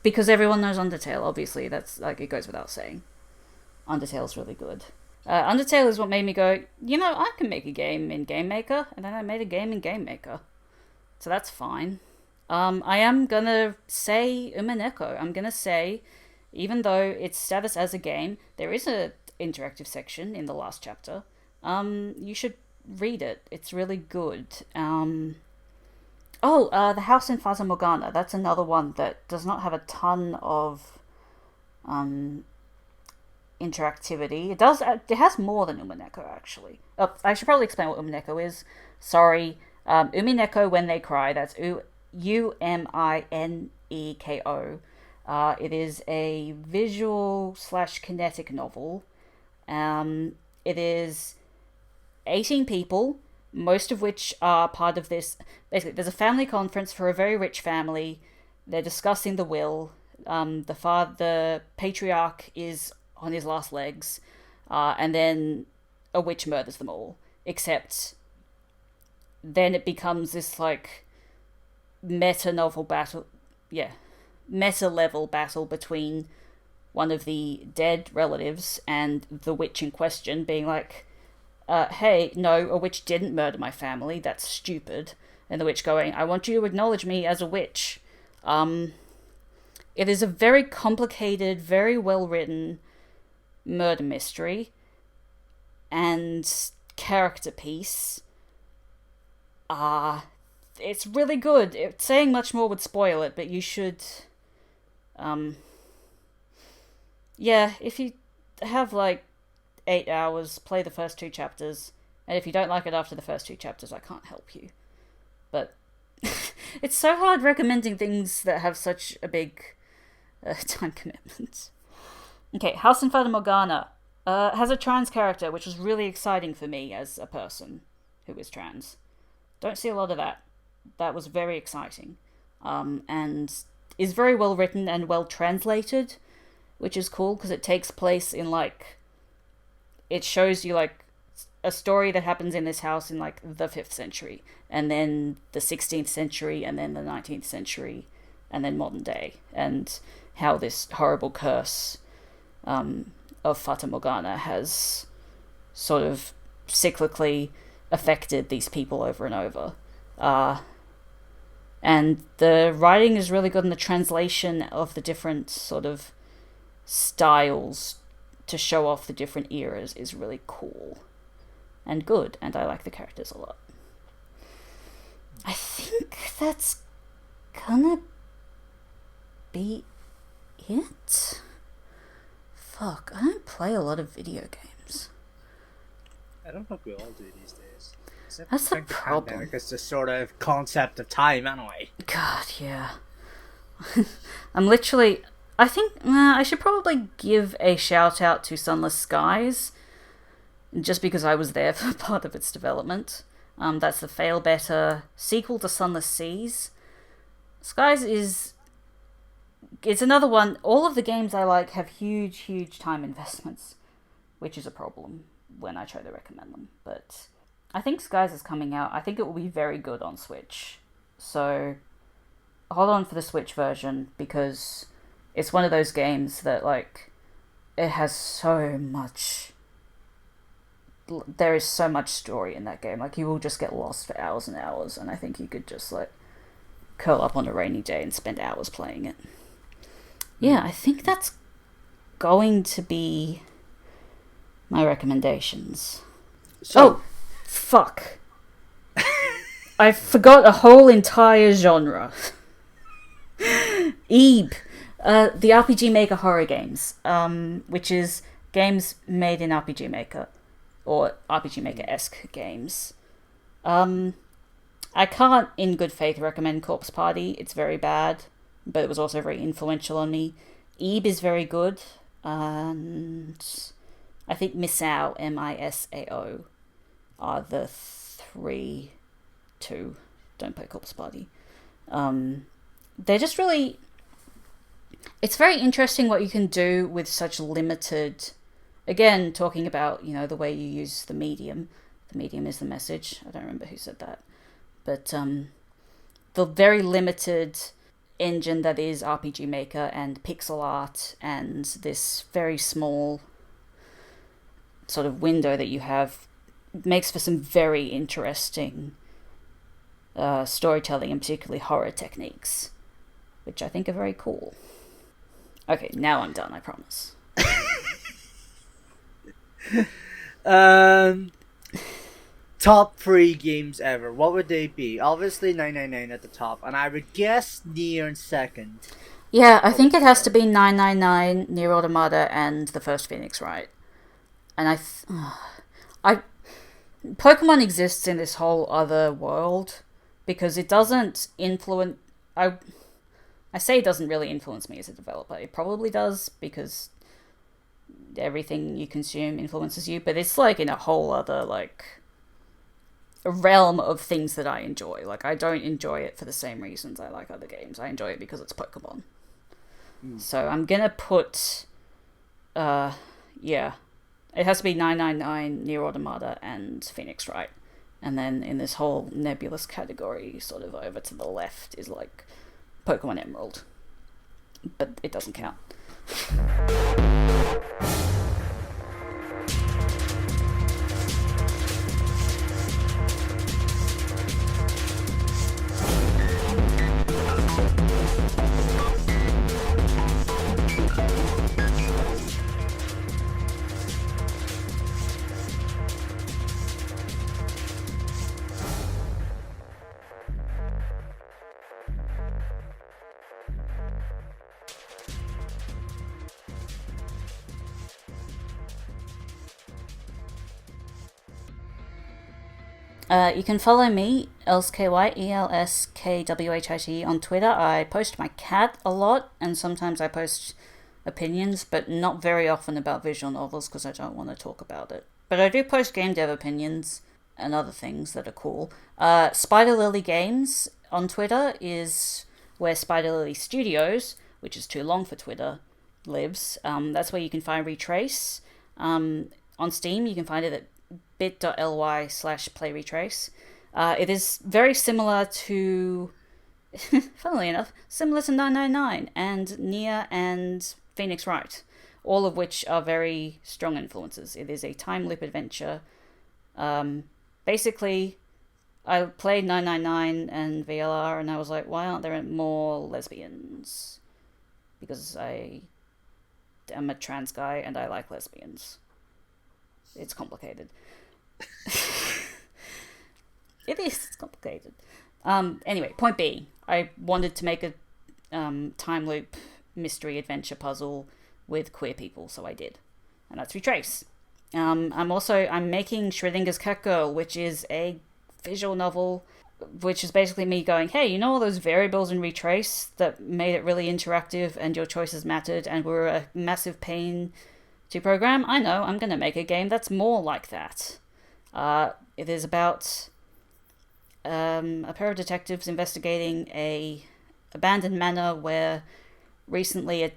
Because everyone knows Undertale, obviously. That's, like, it goes without saying. Undertale's really good. Undertale is what made me go, I can make a game in Game Maker, and then I made a game in Game Maker. So that's fine. I am gonna say Umineko. I'm gonna say, even though its status as a game, there is a interactive section in the last chapter. You should read it. It's really good. The House in Fata Morgana. That's another one that does not have a ton of interactivity. It does. It has more than Umineko, actually. I should probably explain what Umineko is. Sorry. Umineko, when they cry. That's Umineko. It is a visual / kinetic novel. It is 18 people, most of which are part of this. Basically, there's a family conference for a very rich family. They're discussing the will. The patriarch is on his last legs, and then a witch murders them all. Except then it becomes this, like, meta-level battle between one of the dead relatives and the witch in question, being like, hey, no, a witch didn't murder my family, that's stupid. And the witch going, I want you to acknowledge me as a witch. It is a very complicated, very well-written murder mystery and character piece. It's really good. Saying much more would spoil it, but you should... if you have, 8 hours, play the first 2 chapters, and if you don't like it after the first 2 chapters, I can't help you. But it's so hard recommending things that have such a big time commitment. Okay, House in Fata Morgana has a trans character, which was really exciting for me as a person who is trans. Don't see a lot of that. That was very exciting. And is very well written and well translated, which is cool, because it takes place in, it shows you, a story that happens in this house in, the 5th century, and then the 16th century, and then the 19th century, and then modern day, and how this horrible curse of Fata Morgana has sort of cyclically affected these people over and over. And the writing is really good, and the translation of the different sort of styles to show off the different eras is really cool and good, and I like the characters a lot. I think that's gonna be it. Fuck, I don't play a lot of video games. I don't think we all do these days. That's the problem. It's the sort of concept of time, anyway. God, yeah. I'm literally... I think I should probably give a shout out to Sunless Skies, just because I was there for part of its development. That's the Fail Better sequel to Sunless Seas. Skies is... It's another one. All of the games I like have huge, huge time investments, which is a problem when I try to recommend them. But I think Skies is coming out. I think it will be very good on Switch. So hold on for the Switch version, because it's one of those games that, like, it has so much... There is so much story in that game. Like, you will just get lost for hours and hours, and I think you could just, like, curl up on a rainy day and spend hours playing it. Yeah, I think that's going to be my recommendations. So, Fuck. I forgot a whole entire genre. Ebe. The RPG Maker horror games, which is games made in RPG Maker, or RPG Maker-esque games. I can't, in good faith, recommend Corpse Party. It's very bad, but it was also very influential on me. Ebe is very good, and I think Misao, Misao, are the two. Don't play Corpse Party. They're just really... It's very interesting what you can do with such limited... Again, talking about, the way you use the medium. The medium is the message. I don't remember who said that. But the very limited engine that is RPG Maker and pixel art and this very small sort of window that you have makes for some very interesting storytelling, and particularly horror techniques, which I think are very cool. Okay, now I'm done, I promise. Top 3 games ever. What would they be? Obviously 999 at the top, and I would guess Nier in second. Yeah, I think it has to be 999, Nier Automata, and the first Phoenix Wright. And Pokemon exists in this whole other world because it doesn't influence... I say it doesn't really influence me as a developer. It probably does, because everything you consume influences you, but it's like in a whole other, like, a realm of things that I enjoy. Like, I don't enjoy it for the same reasons I like other games. I enjoy it because it's Pokemon. So I'm gonna put, it has to be 999, Nier Automata, and Phoenix Wright. And then in this whole nebulous category, sort of over to the left, is like Pokemon Emerald. But it doesn't count. You can follow me, ElskyElskwhit, on Twitter. I post my cat a lot, and sometimes I post opinions, but not very often about visual novels because I don't want to talk about it. But I do post game dev opinions and other things that are cool. Spider Lily Games on Twitter is where Spider Lily Studios, which is too long for Twitter, lives. That's where you can find Retrace. On Steam, you can find it at bit.ly/playretrace. It is very similar to, funnily enough, similar to 999 and Nier and Phoenix Wright, all of which are very strong influences. It is a time loop adventure. Basically, I played 999 and VLR, and I was like, why aren't there more lesbians? Because I am a trans guy and I like lesbians. It's complicated. It's complicated. Anyway, point B. I wanted to make a time loop mystery adventure puzzle with queer people, so I did. And that's Retrace. I'm making Schrödinger's Cat Girl, which is a visual novel, which is basically me going, hey, you know all those variables in Retrace that made it really interactive and your choices mattered and were a massive pain to program? I know, I'm going to make a game that's more like that. It is about a pair of detectives investigating a abandoned manor where recently a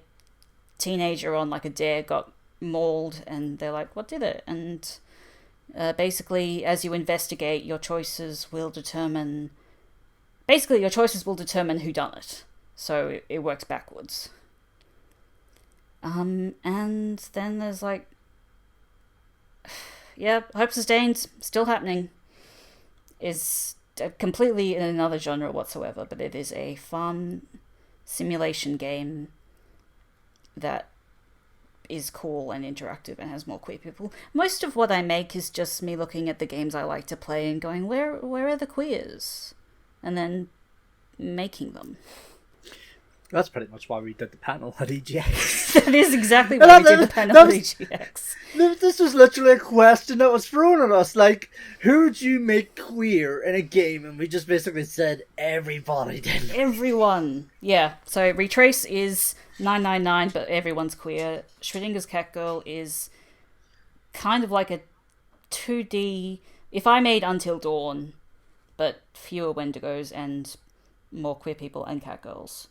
teenager on like a dare got mauled, and they're like, what did it? And basically, as you investigate, your choices will determine who done it. So it works backwards. And then there's like, yeah, Hope Sustains, still happening. Is completely in another genre whatsoever, but it is a fun simulation game that is cool and interactive and has more queer people. Most of what I make is just me looking at the games I like to play and going, where are the queers? And then making them. That's pretty much why we did the panel at EGX. That is exactly why we did the panel at EGX. This was literally a question that was thrown at us. Like, who would you make queer in a game? And we just basically said everybody did. Everyone. Yeah. So Retrace is 999, but everyone's queer. Schrödinger's Cat Girl is kind of like a 2D... If I made Until Dawn, but fewer Wendigos and more queer people and cat girls.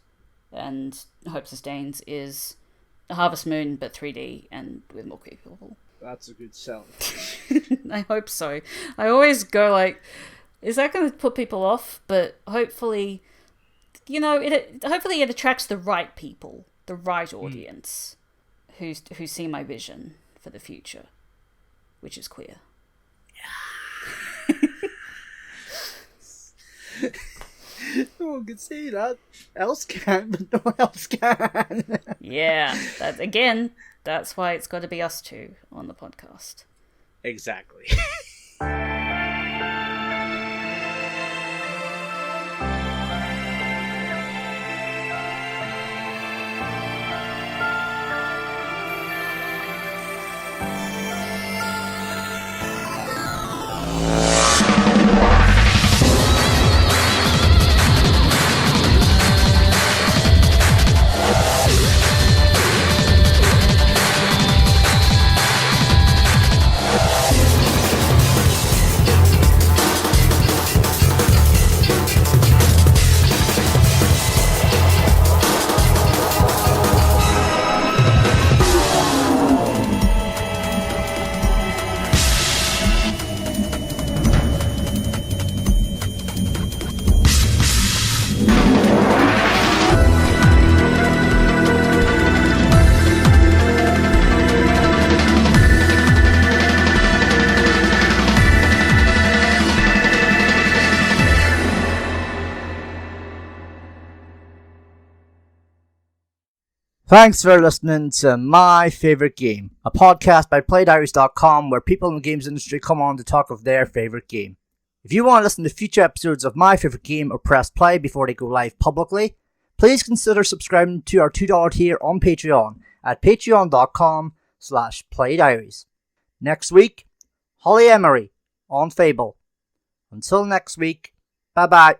And Hope Sustains is Harvest Moon, but 3D and with more queer people. That's a good sell. I hope so. I always go like, is that going to put people off? But hopefully, hopefully it attracts the right people, the right audience, who see my vision for the future, which is queer. Yeah. No one can see that. Else can, but no one else can. Yeah, that's why it's got to be us two on the podcast. Exactly. Thanks for listening to My Favorite Game, a podcast by PlayDiaries.com where people in the games industry come on to talk of their favorite game. If you want to listen to future episodes of My Favorite Game or press play before they go live publicly, please consider subscribing to our $2 tier on Patreon at patreon.com/playdiaries. Next week, Holly Emery on Fable. Until next week, bye bye.